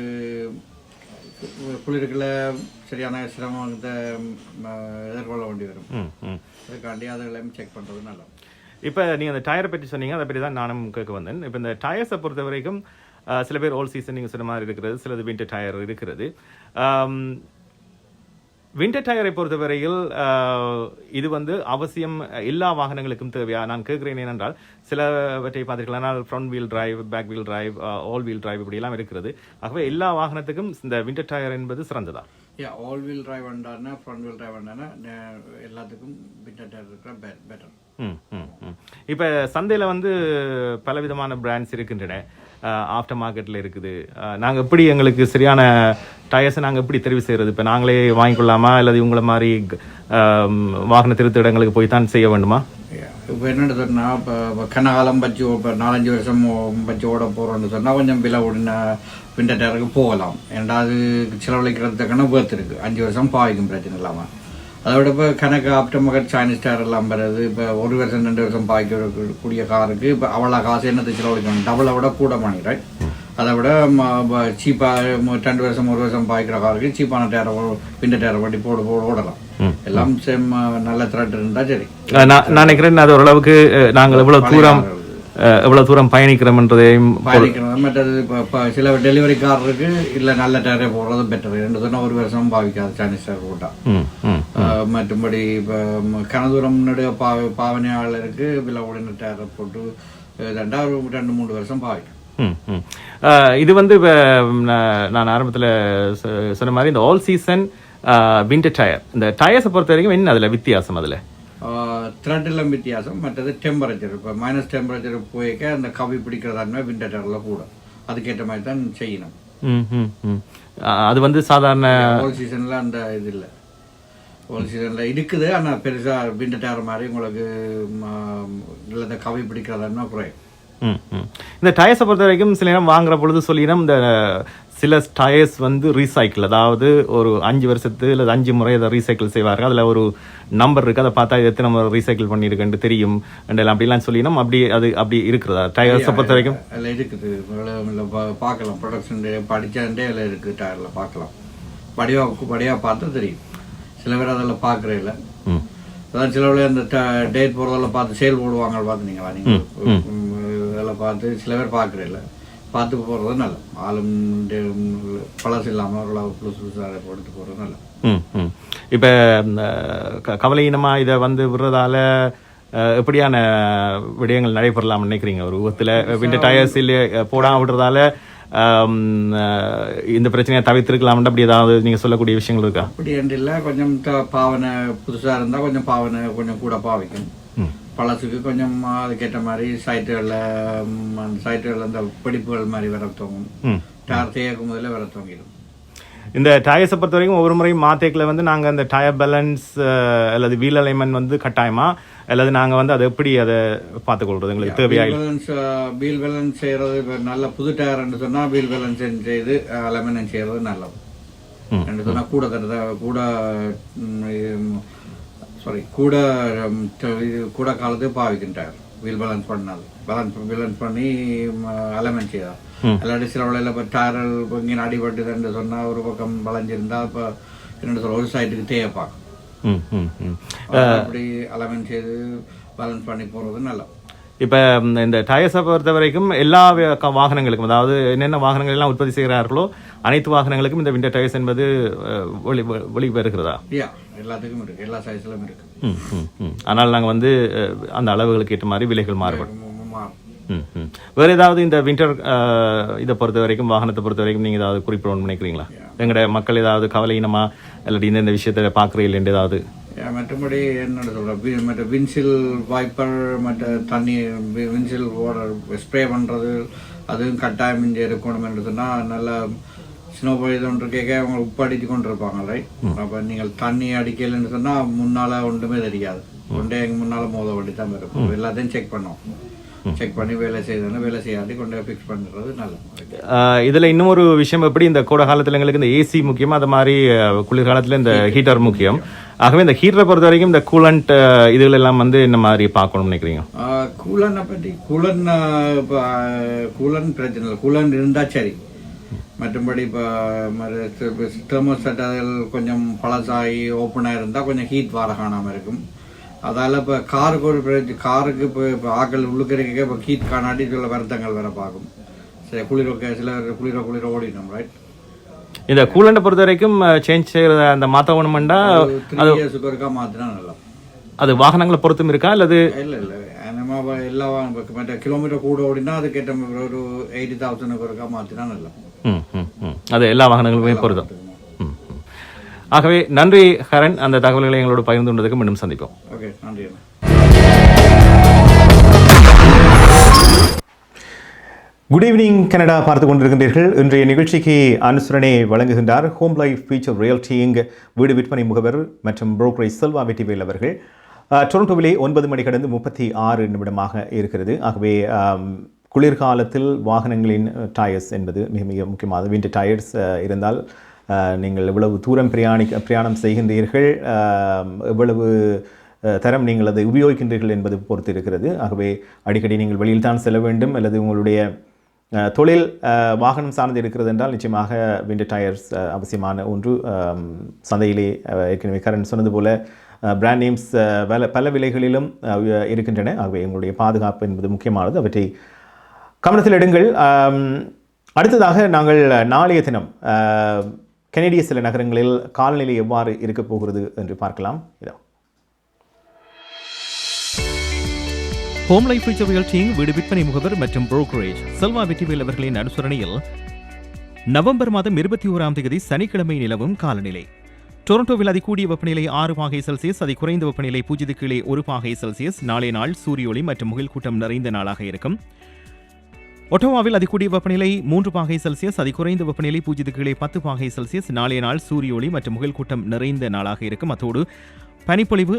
குளிர்களை சரியான சிரமத்தை எதிர்கொள்ள வேண்டி வரும். அதுக்காண்டி அதெல்லாம் செக் பண்ணுறது நல்லா. இப்போ நீங்கள் அந்த டயரை பற்றி சொன்னீங்க, அதை பற்றி தான் நானும் கேட்க வந்தேன். இப்போ இந்த டயர்ஸை பொறுத்த வரைக்கும் சில பேர் ஆல் சீசன் நீங்கள் சொன்ன மாதிரி இருக்கிறது, சிலது வின்டர் டயர் இருக்கிறது. வின்டர் டயரை பொறுத்தவரையில் இது அவசியம் எல்லா வாகனங்களுக்கும் தேவையா? நான் கேட்குறேன் ஏனென்றால் சிலவற்றை பார்த்தீர்களானால் front wheel drive, back wheel drive, all wheel drive இப்படியெல்லாம் இருக்கிறது. ஆகவே எல்லா வாகனத்துக்கும் இந்த வின்டர் டயர் என்பது சிறந்ததா? ஆல் வீல் டிரைவ் வேண்டானா, ஃப்ரண்ட் வீல் டிரைவ் வேண்டானா, எல்லாத்துக்கும் வின்டர் டயர் இருக்கிற பெட்டர். இப்போ சந்தையில் பலவிதமான பிராண்ட்ஸ் இருக்கின்றன, ஆஃப்டர் மார்க்கெட்டில் இருக்குது. நாங்கள் எப்படி எங்களுக்கு சரியான டயர்ஸை நாங்கள் எப்படி தெரிவு செய்கிறது? இப்போ நாங்களே வாங்கிக்கொள்ளாமா, அல்லது இவங்கள மாதிரி வாகன திருத்த இடங்களுக்கு போய் தான் செய்ய வேண்டுமா? இப்போ என்னென்னு சொன்னால், இப்போ கனகாலம் வச்சு இப்போ 4-5 வருஷம் வச்சு ஓட போகிறோன்னு சொன்னால் கொஞ்சம் விலை உடனே வின்டர் டயருக்கு போகலாம். ஏன்னா அது செலவழிக்கிறதுக்கான வேர்த்து இருக்குது. 5 வருஷம் பாவிக்கும், பிரச்சனை இல்லாமல். அதை விட இப்போ கணக்கு ஆப்டர் மார்க்கெட் சைனீஸ் டயர் எல்லாம் வருது. இப்போ 1 வருஷம் 2 வருஷம் பாய்க்கக்கூடிய காருக்கு இப்போ அவ்வளோ காசு என்னத்தை செலவழிக்கணும், டபுளை விட கூட பண்ணிடுறேன். அதை விட சீப்பாக 2 வருஷம் 1 வருஷம் பாய்க்கிற காருக்கு சீப்பான டயரை, விண்டர் டயரை வண்டி போட ஓடலாம். எல்லாம் சேம் நல்ல த்ரெட் இருந்தால் சரி. நான் நினைக்கிறேன் அது ஓரளவுக்கு நாங்கள் இவ்வளோ தூரம் எவ்வளோ தூரம் பயணிக்கிறோம்ன்றதையும் மற்றது இப்போ சில டெலிவரிக்காரருக்கு இல்லை நல்ல டயரை போடுறது பெட்டர். 2 சொன்னால் 1 வருஷம் பாவிக்காது சைனீஸ் டயர் போட்டால். மற்றபடி இப்போ கனதூரம் நடுக பாவனையாளருக்கு விலை உடனே டயரை போட்டு 2-3 வருஷம் பாவிக்கும். இது வந்து நான் ஆரம்பத்தில் சொன்ன மாதிரி இந்த ஆல் சீசன் வின்டர் டயர், இந்த டயர்ஸை பொறுத்த வரைக்கும் என்ன அதில் வித்தியாசம்? அதில் த்ரெட்லாம் வித்தியாசம். மற்றது டெம்பரேச்சர், இப்போ மைனஸ் டெம்பரேச்சர் போய்க்க அந்த கவி பிடிக்கிறதாருமே வின்டர் டயரில் கூட அதுக்கேற்ற மாதிரி தான் செய்யணும். அது வந்து சாதாரண ஹோல் சீசனில் அந்த இது இல்லை. ஹோல் சீசனில் இருக்குது, ஆனால் பெருசாக வின்டர் டயர் மாதிரி உங்களுக்கு இல்லை கவி பிடிக்கிறதாருமே குறையும். இந்த டயர்ஸை பொறுத்த வரைக்கும் சில நேரம் வாங்குற பொழுது சொல்லிடும் இந்த சில டயர்ஸ் வந்து ரீசைக்கிள், அதாவது ஒரு 5 வருஷத்து இல்லை 5 முறை அதை ரீசைக்கிள் செய்வார்கள். அதில் ஒரு நம்பர் இருக்குது, அதை பார்த்தா எத்தனை முறை ரீசைக்கிள் பண்ணியிருக்குன்னு தெரியும் அப்படிலாம் சொல்லினோம். அப்படி இருக்கிறதா டயர்ஸை பொறுத்த வரைக்கும்? அதில் இருக்குது, பார்க்கலாம். ப்ரொடக்ஷன் படித்தாண்டே அதில் இருக்குது, டயரில் பார்க்கலாம். படியாக பார்த்தா தெரியும். சில பேர் அதில் பார்க்குறே இல்லை. அதான் சில பேர் அந்த டேட் போகிறதெல்லாம் பார்த்து சேல் போடுவாங்க பார்த்துனீங்களா நீங்கள்? அதெல்லாம் பார்த்து சில பேர் பார்க்குறே இல்லை, பார்த்து போகிறது நல்ல. ஆளும் பழசு இல்லாமல் புதுசாக எடுத்து போகிறது நல்ல. இப்போ கவலையினமாக இதை வந்து விடுறதால எப்படியான விடயங்கள் நடைபெறலாம்னு நினைக்கிறீங்க? ஒரு விபத்தில் வின்டர் டயர்ஸ் இல்லை போடாமல் விடுறதால இந்த பிரச்சனையை தவிர்த்திருக்கலாம்னு அப்படி ஏதாவது நீங்கள் சொல்லக்கூடிய விஷயங்கள் இருக்கா? அப்படி என்று இல்லை, கொஞ்சம் பாவனை புதுசாக இருந்தால் கொஞ்சம் பாவனை கொஞ்சம் கூட பாவிக்கும். பழசுக்கு கொஞ்சம் அதுக்கேற்ற மாதிரி சைட்டுகளில் அந்த பிடிப்புகள் மாதிரி வர தோங்கும். டயர் தேய்க்கும் முதல்ல வர தோங்கிடும். இந்த டயர்ஸை பொறுத்த வரைக்கும் ஒவ்வொரு முறையும் மாத்தேக்கில் வந்து நாங்கள் அந்த டயர் பேலன்ஸ் அல்லது வீல் அலைன்மெண்ட் வந்து கட்டாயமா, அல்லது நாங்கள் வந்து அதை எப்படி அதை பார்த்துக்கொள்றது எங்களுக்கு தேவையா? வீல் பேலன்ஸ் செய்கிறது இப்போ நல்ல புது டயர்ன்னு சொன்னால் வீல் பேலன்ஸ் செய்து அலைன்மெண்ட் செய்கிறது நல்லது. என்று சொன்னால் கூட காலத்துக்கு பாவிக்கும் டயர் வீல் பேலன்ஸ் பண்ணாது. பேலன்ஸ் பண்ணி அலைன்மெண்ட் செய்யாது. இல்லாட்டி சில வேளையில் இப்போ டயர்கள் இப்போ இங்கே அடிபட்டுதுன்னு சொன்னால் ஒரு பக்கம் வளைஞ்சிருந்தா இப்போ என்ன சொல்ல ஒரு சைட்டுக்கு தேவை பார்க்கும். அப்படி அலைன்மெண்ட் செய்து பேலன்ஸ் பண்ணி போகிறது நல்லா. இப்போ இந்த டயர்ஸை பொறுத்த வரைக்கும் எல்லா வாகனங்களுக்கும், அதாவது என்னென்ன வாகனங்கள் எல்லாம் உற்பத்தி செய்கிறார்களோ அனைத்து வாகனங்களுக்கும் இந்த வின்டர் டயர்ஸ் என்பது வெளிவருகிறதா? எல்லாத்துக்கும் இருக்கு, எல்லா சைஸ்லும் இருக்கு. ஆனால் நாங்கள் வந்து அந்த அளவுகளுக்கு ஏற்ற மாதிரி விலைகள் மாறுபடும். வேற ஏதாவது இந்த வின்டர் இதை பொறுத்த வரைக்கும், வாகனத்தை பொறுத்த வரைக்கும் நீங்கள் ஏதாவது குறிப்பிடணும்னு நினைக்கிறீங்களா? எங்களோட மக்கள் ஏதாவது கவலையினமா இல்லாட்டி இந்த விஷயத்தை பார்க்குறீங்க ஏதாவது? மற்றபடி என்ன சொல்கிறேன், மற்ற வின்சில் வைப்பர், மற்ற தண்ணி வின்சில் ஸ்ப்ரே பண்ணுறது அதுவும் கட்டாயம் இங்கே இருக்கணும் என்று சொன்னால் நல்லா ஸ்னோ பொய்தொன்று கேட்க அவங்க உப்பு அடித்து கொண்டு இருப்பாங்க. ரைட், அப்போ நீங்கள் தண்ணி அடிக்கலைன்னு சொன்னால் முன்னால் ஒன்றுமே தெரியாது. ஒன்றே எங்கள் முன்னால் மோத வண்டி தான் இருக்கும். எல்லாத்தையும் செக் பண்ணோம். செக் பண்ணி வேலை செய்யணும், வேலை செய்யாட்டி கொண்டு ஃபிக்ஸ் பண்ணுறது நல்லது. இதில் இன்னொரு விஷயம், எப்படி இந்த கோடை காலத்தில் எங்களுக்கு இந்த ஏசி முக்கியமாக, அது மாதிரி குளிர்காலத்தில் இந்த ஹீட்டர் முக்கியம். ஆகவே இந்த ஹீட்டரை பொறுத்த வரைக்கும் இந்த கூலண்ட் இதுகள் எல்லாம் வந்து என்ன மாதிரி பார்க்கணும்னு நினைக்கிறீங்க? கூலனை பற்றி கூலன் பிரச்சனை இல்லை, கூலன் இருந்தால் சரி. மற்றபடி இப்போ தெர்மோஸ்டாட் அதில் கொஞ்சம் பழசாகி ஓப்பனாக இருந்தால் கொஞ்சம் ஹீட் வர காணாமல் இருக்கும். அதால் இப்போ காருக்கு இப்போ ஆக்கள் உள்ளுக்கறிக்க இப்போ ஹீட் காணாட்டி சில வருத்தங்கள் வர பார்க்கும். சரி, குளிர ஓடிடும். ரைட், இந்த கூலண்டை பொறுத்த வரைக்கும் சேஞ்ச் செய்யறத அந்த மாற்ற வேணுமெண்டா 3 இயர்ஸுக்கு ஒருக்கா மாற்றினா நல்லா. அது வாகனங்களை பொறுத்தும் இருக்கா அல்லது? இல்லை நம்ம எல்லா மற்ற கிலோமீட்டர் கூட ஓடினா அதுக்கேற்ற ஒரு 80,000 ஒருக்கா மாற்றினா நல்லா. அது எல்லா வாகனங்களுமே பொருத்தம். ஆகவே நன்றி ஹரன், அந்த தகவல்களை எங்களோட பகிர்ந்து கொண்டதுக்கு மீண்டும் சந்திப்போம். ஓகே, நன்றி. குட் ஈவினிங் கனடா பார்த்து கொண்டிருக்கின்றீர்கள். இன்றைய நிகழ்ச்சிக்கு அனுசரணை வழங்குகின்றார் ஹோம் லைஃப் ஃபியூச்சர் ரியல்டிங் வீடு விற்பனை முகவர் மற்றும் புரோக்கரேஜ் செல்வா வெட்டிவேல் அவர்கள். டொரண்டோவிலே 9 மணி கடந்து 36 நிமிடமாக இருக்கிறது. ஆகவே குளிர்காலத்தில் வாகனங்களின் டயர்ஸ் என்பது மிக மிக முக்கியமானது. வின்டர் டயர்ஸ் இருந்தால் நீங்கள் எவ்வளவு தூரம் பிரயாணம் செய்கின்றீர்கள், எவ்வளவு தரம் நீங்கள் அதை உபயோகிக்கின்றீர்கள் என்பது பொறுத்து இருக்கிறது. ஆகவே அடிக்கடி நீங்கள் வெளியில் தான் செல்ல வேண்டும், அல்லது உங்களுடைய தொழில் வாகனம் சார்ந்து இருக்கிறது என்றால் நிச்சயமாக வின்டர் டயர்ஸ் அவசியமான ஒன்று. சந்தையிலே ஏற்கனவே கரண் சொன்னது போல பிராண்ட் நேம்ஸ் பல விலைகளிலும் இருக்கின்றன. ஆகவே எங்களுடைய பாதுகாப்பு என்பது முக்கியமானது. அவற்றை கவனத்தில் எடுங்கள். அடுத்ததாக நாங்கள் நாளைய தினம் கனேடிய சில நகரங்களில் காலநிலை எவ்வாறு இருக்கப் போகிறது என்று பார்க்கலாம். இதோ ஹோம் லைஃப் ஃபியூச்சர் ரியல்டியின் வீடு விற்பனை முகவர் மற்றும் புரோக்கரேஜ் செல்வா வெற்றிவேல் அவர்களின் அனுசரணையில் நவம்பர் மாதம் 21ஆம் தேதி சனிக்கிழமை நிலவும் காலநிலை. டொரண்டோவில் அதிகூடிய வெப்பநிலை 6 பாகை செல்சியஸ், அதி குறைந்த வெப்பநிலை 0 கீழே 1 பாகை செல்சியஸ். நாளைய நாள் சூரிய ஒளி மற்றும் முகில் கூட்டம் நிறைந்த நாளாக இருக்கும். ஒட்டோவாவில் அதிகூடிய வெப்பநிலை 3 பாகை செல்சியஸ், அதி குறைந்த வெப்பநிலை 0 கீழே 10 பாகை செல்சியஸ். நாளைய நாள் சூரிய ஒளி மற்றும் முகில் கூட்டம் நிறைந்த நாளாக இருக்கும். அத்தோடு பனிப்பொழிவு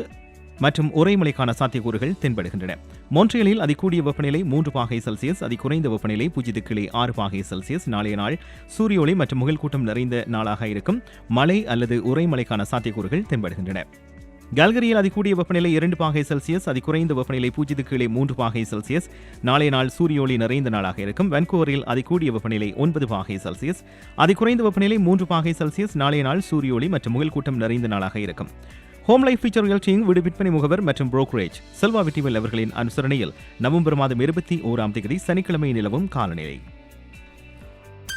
மற்றும் உறைமழைக்கான சாத்தியக்கூறுகள் தென்படுகின்றன. மொன்ட்ரியலில் அதிகூடிய வெப்பநிலை 3 பாகை செல்சியஸ், அதி குறைந்த வெப்பநிலை 0 கீழே 6 பாகை செல்சியஸ். நாளைய நாள் சூரிய ஒளி மற்றும் முகில் கூட்டம் நிறைந்த நாளாக இருக்கும். மழை அல்லது உறைமழைக்கான சாத்தியக்கூறுகள் தென்படுகின்றன. கால்கரியில் அதிகூடிய வெப்பநிலை 2 பாகை செல்சியஸ், அதி குறைந்த வெப்பநிலை 0 கீழே 3 பாகை செல்சியஸ். நாளைய நாள் சூரிய ஒளி நிறைந்த நாளாக இருக்கும். வான்கூவரில் அதிகூடிய வெப்பநிலை 9 பாகை செல்சியஸ், அதி குறைந்த வெப்பநிலை 3 பாகை செல்சியஸ். நாளைய நாள் சூரிய ஒளி மற்றும் முகில் கூட்டம் நிறைந்த நாளாக இருக்கும். ஹோம் லைஃப் ஃபியூச்சர் ரியல்டியின் வீடு விற்பனை முகவர் மற்றும் புரோக்கரேஜ் செல்வா வெற்றிவேல் அவர்களின் அனுசரணையில் நவம்பர் மாதம் 21ஆம் தேதி சனிக்கிழமை நிலவும் காலநிலை.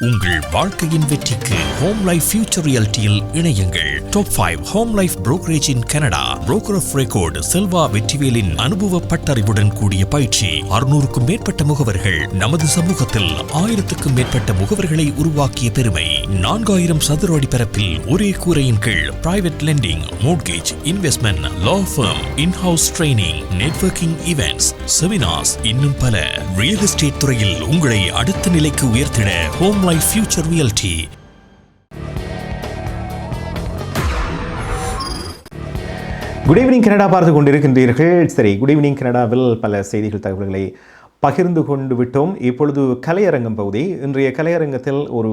உங்கள் வாழ்க்கையின் வெற்றிக்கு ஹோம் லைஃப் ஃபியூச்சர் ரியல்டியில் இணையுங்கள். Top 5 Home Life brokerage in Canada. Broker of record Selva வெற்றிவேலின் அனுபவ பட்டறிவுடன் கூடிய பயிற்சி. 600க்கும் மேற்பட்ட முகவர்கள் நமது சமூகத்தில் 1000க்கும் மேற்பட்ட முகவர்களை உருவாக்கிய பெருமை. 4000 சதுர அடி பரப்பில் ஒரே கூரையின் கீழ் private lending, mortgage, investment, law firm, in house training, networking events, seminars, இன்னும் பல. ரியல் எஸ்டேட் துறையில் உங்களை அடுத்த நிலைக்கு உயர்த்திட Home Life Future Realty. Good evening Canada பார்த்து கொண்டிருக்கின்றீர்கள். சரி, குட் ஈவினிங் கனடாவில் பல செய்திகள் தகவல்களை பகிர்ந்து கொண்டு விட்டோம். இப்பொழுது கலையரங்கம் பகுதி. இன்றைய கலையரங்கத்தில் ஒரு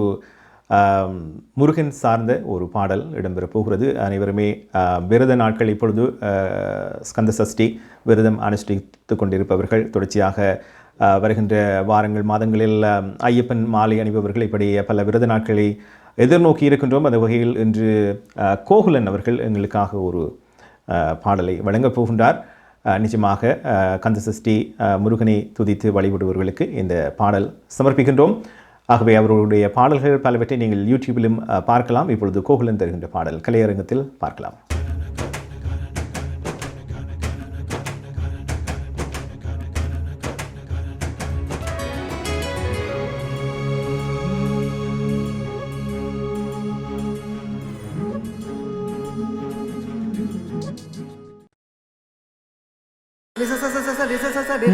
முருகன் சார்ந்த ஒரு பாடல் இடம்பெறப் போகிறது. அனைவருமே விரத நாட்கள் இப்பொழுது ஸ்கந்த சஷ்டி விரதம் அனுஷ்டித்து கொண்டிருப்பவர்கள், தொடர்ச்சியாக வருகின்ற வாரங்கள் மாதங்களில் ஐயப்பன் மாலை அணிபவர்கள், இப்படி பல விரத நாட்களை எதிர்நோக்கி இருக்கின்றோம். அந்த வகையில் இன்று கோகுலன் அவர்கள் எங்களுக்காக ஒரு பாடலை வழங்கப் போகின்றார். நிச்சயமாக கந்தசஷ்டி முருகனை துதித்து வழிபடுபவர்களுக்கு இந்த பாடல் சமர்ப்பிக்கின்றோம். ஆகவே அவர்களுடைய பாடல்கள் பலவற்றை நீங்கள் யூடியூபிலும் பார்க்கலாம். இப்பொழுது கோகுலன் தருகின்ற பாடல் கலையரங்கத்தில் பார்க்கலாம்.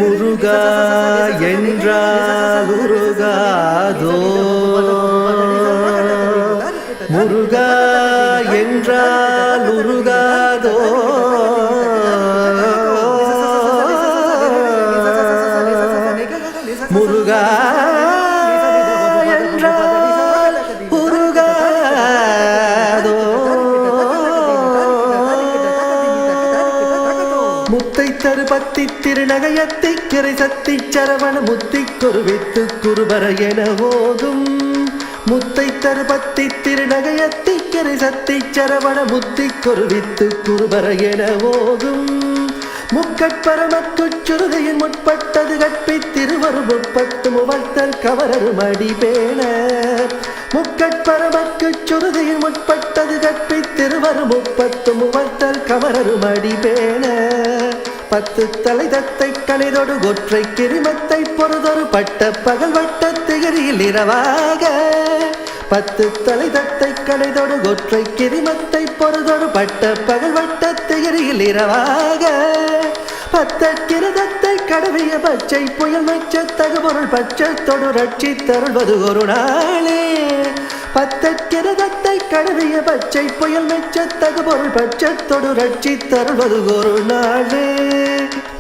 முருகா என்றால் உருகாதோ, முருகா என்றால் உருகாதோ, முருகா என்றால் உருகாதோ. முத்தை தருபத்தி திருநகையத்தை கிரை சத்தி சரவண முத்தி குருவித்து குருபர என ஓதும். முத்தை தருபத்தி திருநகையத்தை கிரை சத்தி சரவண முத்தி குருவித்து குருபர என ஓதும். முக்கட்பரமக்கு சுருதையின் முற்பட்டது கற்பி திருவரு முப்பத்து முவழ்த்தல் கவரரு மடிபேன. முக்கட்பரமக்கு சுருதையின் முற்பட்டது கற்பி திருவரு முப்பத்து முவழ்த்தல் கவரரு மடிபேன. 10 தலை தத்தை கணிதொடு ஒற்றை கிரிமத்தை பொறுதொரு பட்ட பகல் வட்ட திகரியில் இரவாக. 10 தலை தத்தை கணிதொடு ஒற்றை கிரிமத்தை பொறுதொரு பட்ட பகல் வட்ட திகரியில் இரவாக. 10 கிரதத்தை கடவிய பச்சை புயல் மெச்ச தகுபொருள் பட்சத்தொடு ரட்சி தருள்வது ஒரு நாளே. 10 கிரதத்தை கடவிய பச்சை புயல் மெச்ச தகுபொருள் பட்சத்தொடு ரட்சி தருள்வது ஒரு நாளே.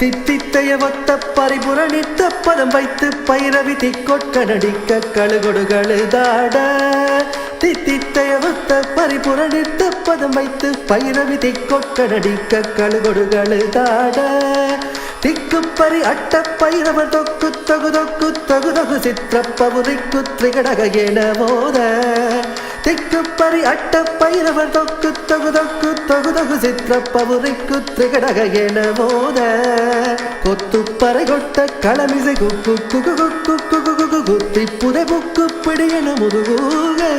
தித்தித்தைய ஒத்த பரிபுரணித்த பதம் வைத்து பைரவி திக்கொட்க நடிக்க கழுகொடு கழுதாட. தித்தித்தைய ஒத்த பரிபுரணித்த பதம் வைத்து பைரவி திக்கொட்க நடிக்க கழுகொடு கழுதாட. திக்குப்பரி அட்ட பைரவ தொக்கு தொகு தொகு தொகு தொகு சித்திரப்பவுரிக்கு திரிகடக என போத. திக்குப்பறி அட்ட பைரவர் தொக்கு தொகு தொக்கு தொகு தொகு சித்திரப்பவுரிக்கு திரிகடக என மோத கொத்துப்பறை கொட்ட களமிசை குக்கு குகு குக்கு குகு குகு குத்தி புதை புக்கு பிடி என முதுகூகை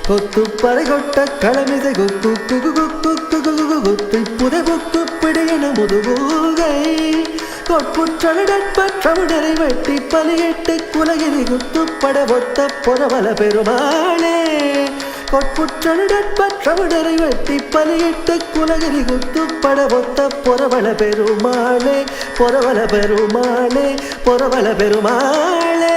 கொத்துப்பறை கொட்ட களமிசை குக்கு குகு குக்கு குகு குகு குத்தி புதை புக்கு பிடி என முதுகூகை கொட்புற்றவிடற்பற்றவிடரை வெட்டி பலியிட்டு குலகிரி குத்துப்பட ஒத்த பொறவல பெருமாளே கொட்புற்றவிடற்பற்றவிடரை வெட்டி பலியிட்டு குலகிரி குத்துப்பட ஒத்த பொறவல பெருமாளே பொறவல பெருமாளே பொறவல பெருமாளே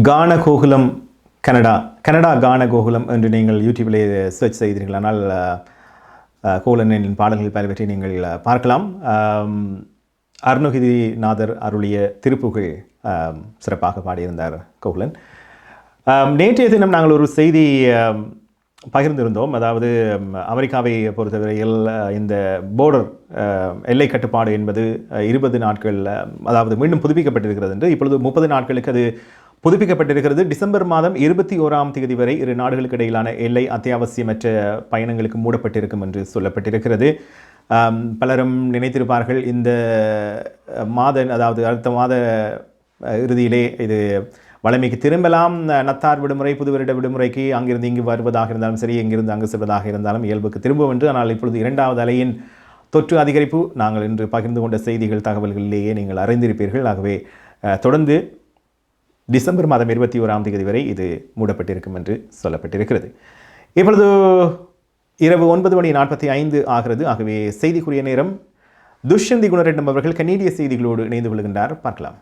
கான கோகுலம் கனடா கான கோகுலம் என்று நீங்கள் யூடியூபிலே சர்ச் செய்தீர்கள். ஆனால் கோகுலனின் பாடல்கள் பலவற்றை நீங்கள் பார்க்கலாம். அருணகிரிநாதர் அருளிய திருப்புகழ் சிறப்பாக பாடியிருந்தார் கோகுலன். நேற்றைய தினம் நாங்கள் ஒரு செய்தி பகிர்ந்திருந்தோம். அதாவது அமெரிக்காவை பொறுத்தவரையில் இந்த போர்டர் எல்லை கட்டுப்பாடு என்பது 20 நாட்கள், அதாவது மீண்டும் புதுப்பிக்கப்பட்டிருக்கிறது என்று. இப்பொழுது 30 நாட்களுக்கு அது புதுப்பிக்கப்பட்டிருக்கிறது. டிசம்பர் மாதம் 21ஆம் தேதி வரை இரு நாடுகளுக்கு இடையிலான எல்லை அத்தியாவசியமற்ற பயணங்களுக்கு மூடப்பட்டிருக்கும் என்று சொல்லப்பட்டிருக்கிறது. பலரும் நினைத்திருப்பார்கள் இந்த அதாவது அடுத்த மாத இறுதியிலே இது வளமைக்கு திரும்பலாம். நத்தார் விடுமுறை, புது வருட விடுமுறைக்கு அங்கிருந்து இங்கு வருவதாக இருந்தாலும் சரி, எங்கிருந்து அங்கு செல்வதாக இருந்தாலும் இயல்புக்கு திரும்பும் என்று. ஆனால் இப்பொழுது 2வது அலையின் தொற்று அதிகரிப்பு நாங்கள் இன்று பகிர்ந்து கொண்ட செய்திகள் தகவல்களிலேயே நீங்கள் அறிந்திருப்பீர்கள். ஆகவே தொடர்ந்து டிசம்பர் மாதம் 21ஆம் தேதி வரை இது மூடப்பட்டிருக்கும் என்று சொல்லப்பட்டிருக்கிறது. இப்பொழுது இரவு 9:45 ஆகிறது. ஆகவே செய்திக்குரிய நேரம். துஷ்யந்தி குணரெட்டம் அவர்கள் கனேடிய செய்திகளோடு இணைந்து கொள்கின்றார். பார்க்கலாம்.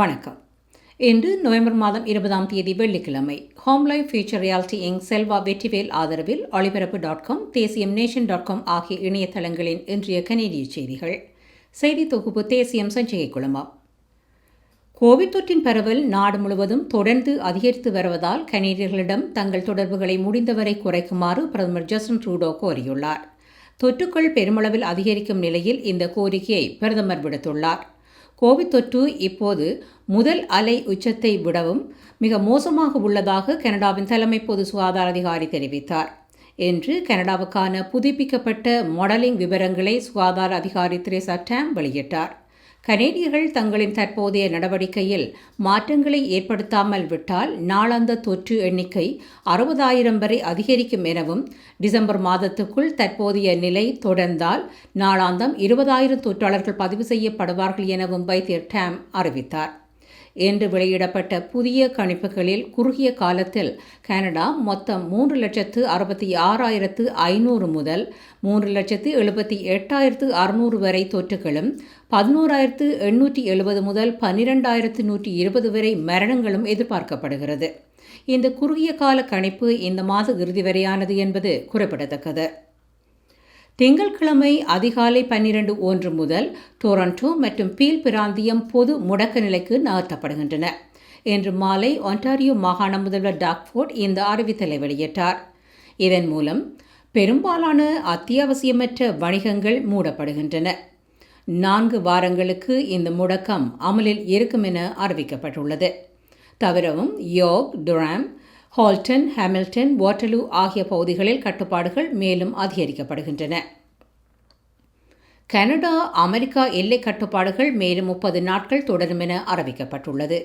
வணக்கம். இன்று நவம்பர் மாதம் 20ஆம் தேதி வெள்ளிக்கிழமை. Home Life Future Realty Inc Selva Vetrivel ஆதரவில் ஒளிபரப்பு.com, தேசியம் நேஷன்.com ஆகிய இணையதளங்களின் இன்றைய கனேடிய செய்திகள். செய்தி தொகுப்பு தேசியம் சஞ்சிகை குழுமம். கோவிட் தொற்றின் பரவல் நாடு முழுவதும் தொடர்ந்து அதிகரித்து வருவதால் கனேடியர்களிடம் தங்கள் தொடர்புகளை முடிந்தவரை குறைக்குமாறு பிரதமர் ஜஸ்டின் ட்ரூடோ கோரியுள்ளார். தொற்றுக்கள் பெருமளவில் அதிகரிக்கும் நிலையில் இந்த கோரிக்கையை பிரதமர் விடுத்துள்ளார். கோவிட் தொற்று இப்போது முதல் அலை உச்சத்தை விடவும் மிக மோசமாக உள்ளதாக கனடாவின் தலைமை பொது சுகாதார அதிகாரி தெரிவித்தார். என்று கனடாவுக்கான புதுப்பிக்கப்பட்ட மாடலிங் விவரங்களை சுகாதார அதிகாரி தெரேசா டாம் வெளியிட்டார். கனேடியர்கள் தங்களின் தற்போதைய நடவடிக்கையில் மாற்றங்களை ஏற்படுத்தாமல் விட்டால் நாளாந்த தொற்று எண்ணிக்கை 60,000 வரை அதிகரிக்கும் எனவும், டிசம்பர் மாதத்துக்குள் தற்போதைய நிலை தொடர்ந்தால் நாளாந்தம் 20,000 தொற்றாளர்கள் பதிவு செய்யப்படுவார்கள் எனவும் வைத்தியர் டாம் அறிவித்தார். என்று வெளியிடப்பட்ட புதிய கணிப்புகளில் குறுகிய காலத்தில் கனடா மொத்தம் 3,66,500 முதல் 3,78,600 வரை தொற்றுகளும் 11,870 முதல் 12,120 வரை மரணங்களும் எதிர்பார்க்கப்படுகிறது. இந்த குறுகிய கால கணிப்பு இந்த மாத இறுதி வரையானது என்பது குறிப்பிடத்தக்கது. திங்கட்கிழமை அதிகாலை 12:01 முதல் டொரண்டோ மற்றும் பீல் பிராந்தியம் பொது முடக்க நிலைக்கு நகர்த்தப்படுகின்றன. இன்று மாலை ஒன்டாரியோ மாகாண முதல்வர் டாக்ஃபோர்ட் இந்த அறிவித்தலை வெளியிட்டார். இதன் மூலம் பெரும்பாலான அத்தியாவசியமற்ற வணிகங்கள் மூடப்படுகின்றன. 4 வாரங்களுக்கு இந்த முடக்கம் அமலில் இருக்கும் என அறிவிக்கப்பட்டுள்ளது. தவிரவும் யோர்க், டுராம், ஹால்டன், ஹாமில்டன், வாட்டர்லூ ஆகிய பகுதிகளில் கட்டுப்பாடுகள் மேலும் அதிகரிக்கப்படுகின்றன. கனடா அமெரிக்கா எல்லை கட்டுப்பாடுகள் மேலும் 30 நாட்கள் தொடரும் என அறிவிக்கப்பட்டுள்ளது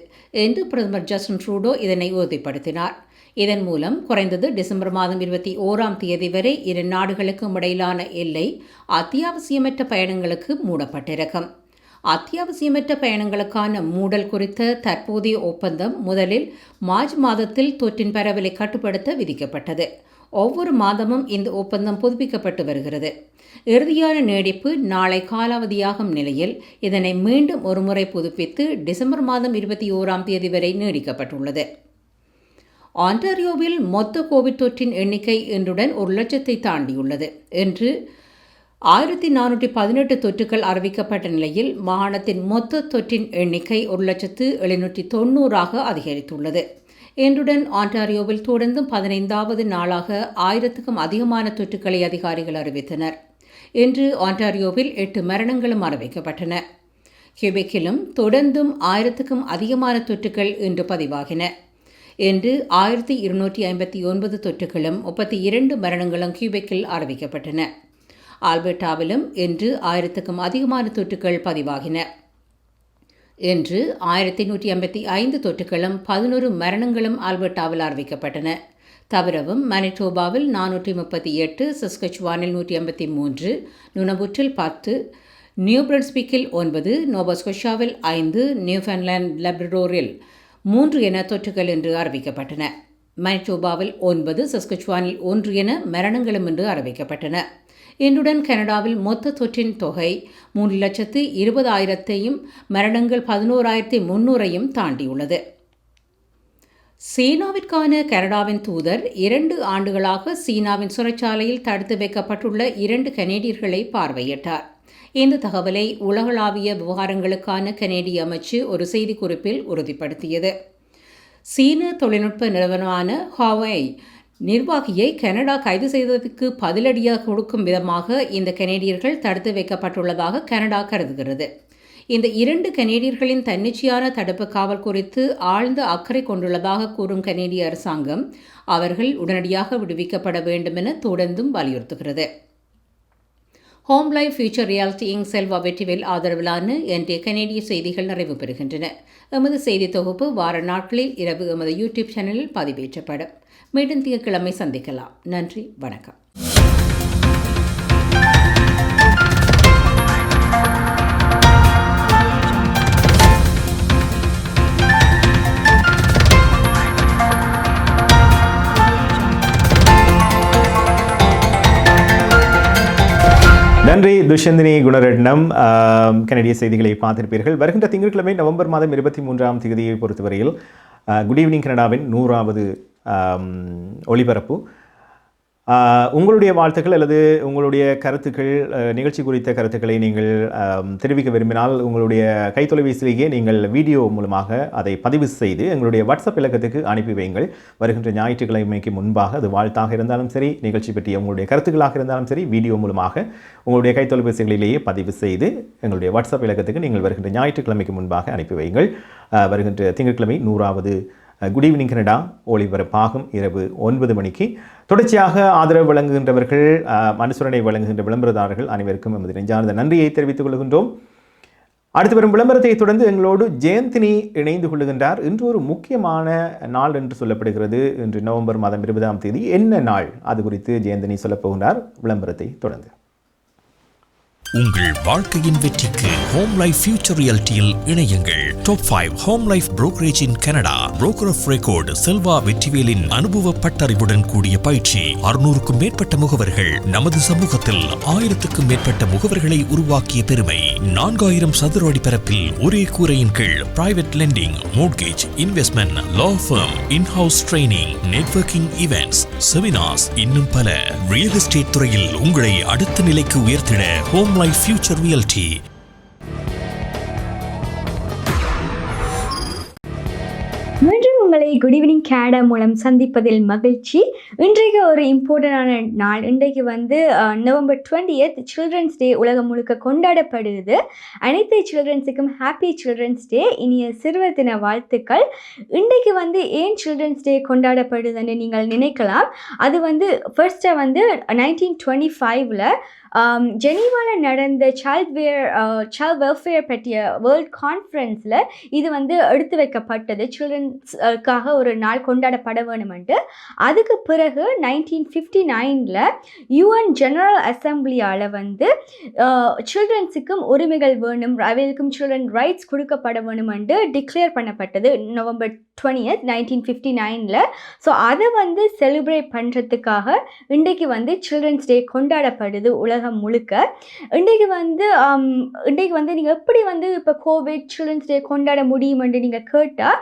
என்று பிரதமர் ஜஸ்டின் ட்ரூடோ இதனை உறுதிப்படுத்தினார். இதன் மூலம் குறைந்தது டிசம்பர் மாதம் 21ஆம் தேதி வரை இரு நாடுகளுக்கும் இடையிலான எல்லை அத்தியாவசியமற்ற பயணங்களுக்கு மூடப்பட்டிருக்கும். அத்தியாவசியமற்ற பயணங்களுக்கான மூடல் குறித்த தற்போதைய ஒப்பந்தம் முதலில் மார்ச் மாதத்தில் தொற்றின் பரவலை கட்டுப்படுத்த விதிக்கப்பட்டது. ஒவ்வொரு மாதமும் இந்த ஒப்பந்தம் புதுப்பிக்கப்பட்டு வருகிறது. இறுதியான நீடிப்பு நாளை காலாவதியாகும் நிலையில் இதனை மீண்டும் ஒருமுறை புதுப்பித்து டிசம்பர் மாதம் 21ஆம் தேதி வரை நீடிக்கப்பட்டுள்ளது. ஆன்டாரியோவில் மொத்த கோவிட் தொற்றின் எண்ணிக்கை இன்றுடன் 1,00,000 தாண்டியுள்ளது. இன்று 1418 தொற்றுகள் அறிவிக்கப்பட்ட நிலையில் மாகாணத்தின் மொத்த தொற்றின் எண்ணிக்கை 1,790 அதிகரித்துள்ளது. இன்றுடன் ஆன்டாரியோவில் தொடர்ந்தும் 15வது நாளாக 1000க்கும் அதிகமான தொற்றுக்களை அதிகாரிகள் அறிவித்தனர். இன்று ஆன்டாரியோவில் 8 மரணங்களும் அறிவிக்கப்பட்டன. கியூபெக்கிலும் தொடர்ந்தும் 1000க்கும் அதிகமான தொற்றுக்கள் இன்று பதிவாகின. இன்று 1259 தொற்றுகளும் 32 மரணங்களும் கியூபெக்கில் அறிவிக்கப்பட்டன. ஆல்பர்டாவிலும் இன்று 1000க்கும் அதிகமான தொற்றுகள் பதிவாகின. இன்று 1155 தொற்றுகளும் 11 மரணங்களும் ஆல்பர்டாவில் அறிவிக்கப்பட்டன. தவிரவும் மனிடோபாவில் 438, சஸ்கச்சுவானில் 183, நுனபுற்றில் 10, நியூ பிரன்ஸ்விக்கில் 9, நோவாஸ்கோஷியாவில் 5, நியூஃபவுண்ட்லேண்ட் லப்ரடோரில் 3 என தொற்றுகள் என்று அறிவிக்கப்பட்டன. மனிடோபாவில் 9, சஸ்கச்சுவானில் 1 என மரணங்களும் என்று அறிவிக்கப்பட்டன. இன்றுடன் கனடாவில் மொத்த தொற்றின் தொகை 3,20,000 மரணங்கள் 11,300 தாண்டியுள்ளது. சீனாவிற்கான கனடாவின் தூதர் 2 ஆண்டுகளாக சீனாவின் சிறைச்சாலையில் தடுத்து வைக்கப்பட்டுள்ள 2 கனேடியர்களை பார்வையிட்டார். இந்த தகவலை உலகளாவிய விவகாரங்களுக்கான கனேடிய அமைச்சு ஒரு செய்திக்குறிப்பில் உறுதிப்படுத்தியது. சீன தொழில்நுட்ப நிறுவனமான ஹாவை நிர்வாகியை கனடா கைது செய்ததற்கு பதிலடியாக கொடுக்கும் விதமாக இந்த கனேடியர்கள் தடுத்து வைக்கப்பட்டுள்ளதாக கனடா கருதுகிறது. இந்த 2 கனேடியர்களின் தன்னிச்சையான தடுப்பு காவல் குறித்து ஆழ்ந்த அக்கறை கொண்டுள்ளதாக கூறும் கனேடிய அரசாங்கம் அவர்கள் உடனடியாக விடுவிக்கப்பட வேண்டும் என தொடர்ந்தும் வலியுறுத்துகிறது. Home Life Future Realty Inc Selva Vetrivel ஆதரவிலான இன்றைய கனேடிய செய்திகள் நிறைவு பெறுகின்றன. எமது செய்தி தொகுப்பு வார நாட்களில் இரவு எமது யூடியூப் சேனலில் பதிவேற்றப்படும். மீண்டும் திங்கட்கிழமை சந்திக்கலாம். நன்றி, வணக்கம். நன்றி துஷந்தினி குணரட்னம். கனடிய செய்திகளை பார்த்திருப்பீர்கள். வருகின்ற திங்கட்கிழமை நவம்பர் மாதம் 23ஆம் தேதியை பொறுத்தவரையில் குட் ஈவினிங் கனடாவின் 100வது ஒளிபரப்பு. உங்களுடைய வாழ்த்துக்கள் அல்லது உங்களுடைய கருத்துக்கள், நிகழ்ச்சி குறித்த கருத்துக்களை நீங்கள் தெரிவிக்க விரும்பினால் உங்களுடைய கைத்தொலைபேசியிலேயே நீங்கள் வீடியோ மூலமாக அதை பதிவு செய்து எங்களுடைய வாட்ஸ்அப் இலக்கத்துக்கு அனுப்பி வையுங்கள். வருகின்ற ஞாயிற்றுக்கிழமைக்கு முன்பாக அது வாழ்த்தாக இருந்தாலும் சரி, நிகழ்ச்சி பற்றிய உங்களுடைய கருத்துக்களாக இருந்தாலும் சரி, வீடியோ மூலமாக உங்களுடைய கைத்தொலைபேசிகளிலேயே பதிவு செய்து எங்களுடைய வாட்ஸ்அப் இலக்கத்துக்கு நீங்கள் வருகின்ற ஞாயிற்றுக்கிழமைக்கு முன்பாக அனுப்பி வையுங்கள். வருகின்ற திங்கட்கிழமை 100வது குட் ஈவினிங் கனடா ஒளிபரப்பாகும் இரவு 9 மணிக்கு. தொடர்ச்சியாக ஆதரவு வழங்குகின்றவர்கள், அனுசரணை வழங்குகின்ற விளம்பரதாரர்கள் அனைவருக்கும் எமது நெஞ்சார்ந்த நன்றியை தெரிவித்துக் கொள்கின்றோம். அடுத்து வரும் விளம்பரத்தை தொடர்ந்து எங்களோடு ஜெயந்தினி இணைந்து கொள்ளுகின்றார். இன்று ஒரு முக்கியமான நாள் என்று சொல்லப்படுகிறது. இன்று நவம்பர் மாதம் 20ஆம் தேதி. என்ன நாள், அது குறித்து ஜெயந்தினி சொல்லப்போகின்றார். விளம்பரத்தை தொடர்ந்து உங்கள் வாழ்க்கையின் வெற்றிக்கு ஹோம் லைஃப் ஃபியூச்சர் ரியாலிட்டியில் இணையுங்கள். Top 5 Home Life brokerage in Canada. Broker of record Selva வெற்றிவேலின் அனுபவ பட்டறிவுடன் கூடிய பயிற்சி. 600க்கும் மேற்பட்ட முகவர்கள் நமது சமூகத்தில் 1000க்கும் மேற்பட்ட முகவர்களை உருவாக்கிய பெருமை. 4000 சதுர அடி பரப்பில் ஒரே கூரையின் கீழ் private lending, mortgage, investment, law firm, in house training, networking events, seminars, இன்னும் பல. ரியல் எஸ்டேட் துறையில் உங்களை அடுத்த நிலைக்கு உயர்த்திட ஹோம் லைஃப் ஃபியூச்சர் ரியாலிட்டி. மீண்டும் உங்களை குட் ஈவினிங் கனடா மூலம் சந்திப்பதில் மகிழ்ச்சி. இன்றைக்கு ஒரு இம்பார்ட்டண்டான நாள். இன்றைக்கு நவம்பர் 20th சில்ட்ரன்ஸ் டே உலகம் முழுக்க கொண்டாடப்படுது. அனைத்து சில்ட்ரன்ஸுக்கும் ஹாப்பி சில்ட்ரன்ஸ் டே, இனிய சிறுவர் தின வாழ்த்துக்கள். இன்றைக்கு ஏன் சில்ட்ரன்ஸ் டே கொண்டாடப்படுதுன்னு நீங்கள் நினைக்கலாம். அது ஃபர்ஸ்ட்டாக 1925 ஜெனீவாவில் நடந்த சைல்ட் வெல்ஃபேர் பற்றிய வேர்ல்ட் கான்ஃபரன்ஸில் இது எடுத்து வைக்கப்பட்டது. சில்ட்ரன்ஸ்க்காக ஒரு நாள் கொண்டாடப்பட வேணுமென்ட்டு. அதுக்கு பிறகு 1959 UN ஜெனரல் அசம்பிளியால் சில்ட்ரன்ஸுக்கும் உரிமைகள் வேணும், அவைகளுக்கும் சில்ட்ரன் ரைட்ஸ் கொடுக்கப்பட வேணுமென்று டிக்ளேர் பண்ணப்பட்டது நவம்பர் 20th 1959. ஸோ அதை வந்து செலிப்ரேட் பண்ணுறதுக்காக இன்றைக்கு வந்து சில்ட்ரன்ஸ் டே கொண்டாடப்படுது உலகம் முழுக்க. இன்றைக்கு வந்து நீங்கள் எப்படி வந்து இப்போ கோவிட் சில்ட்ரன்ஸ் டே கொண்டாட முடியுமென்று நீங்கள் கேட்டால்,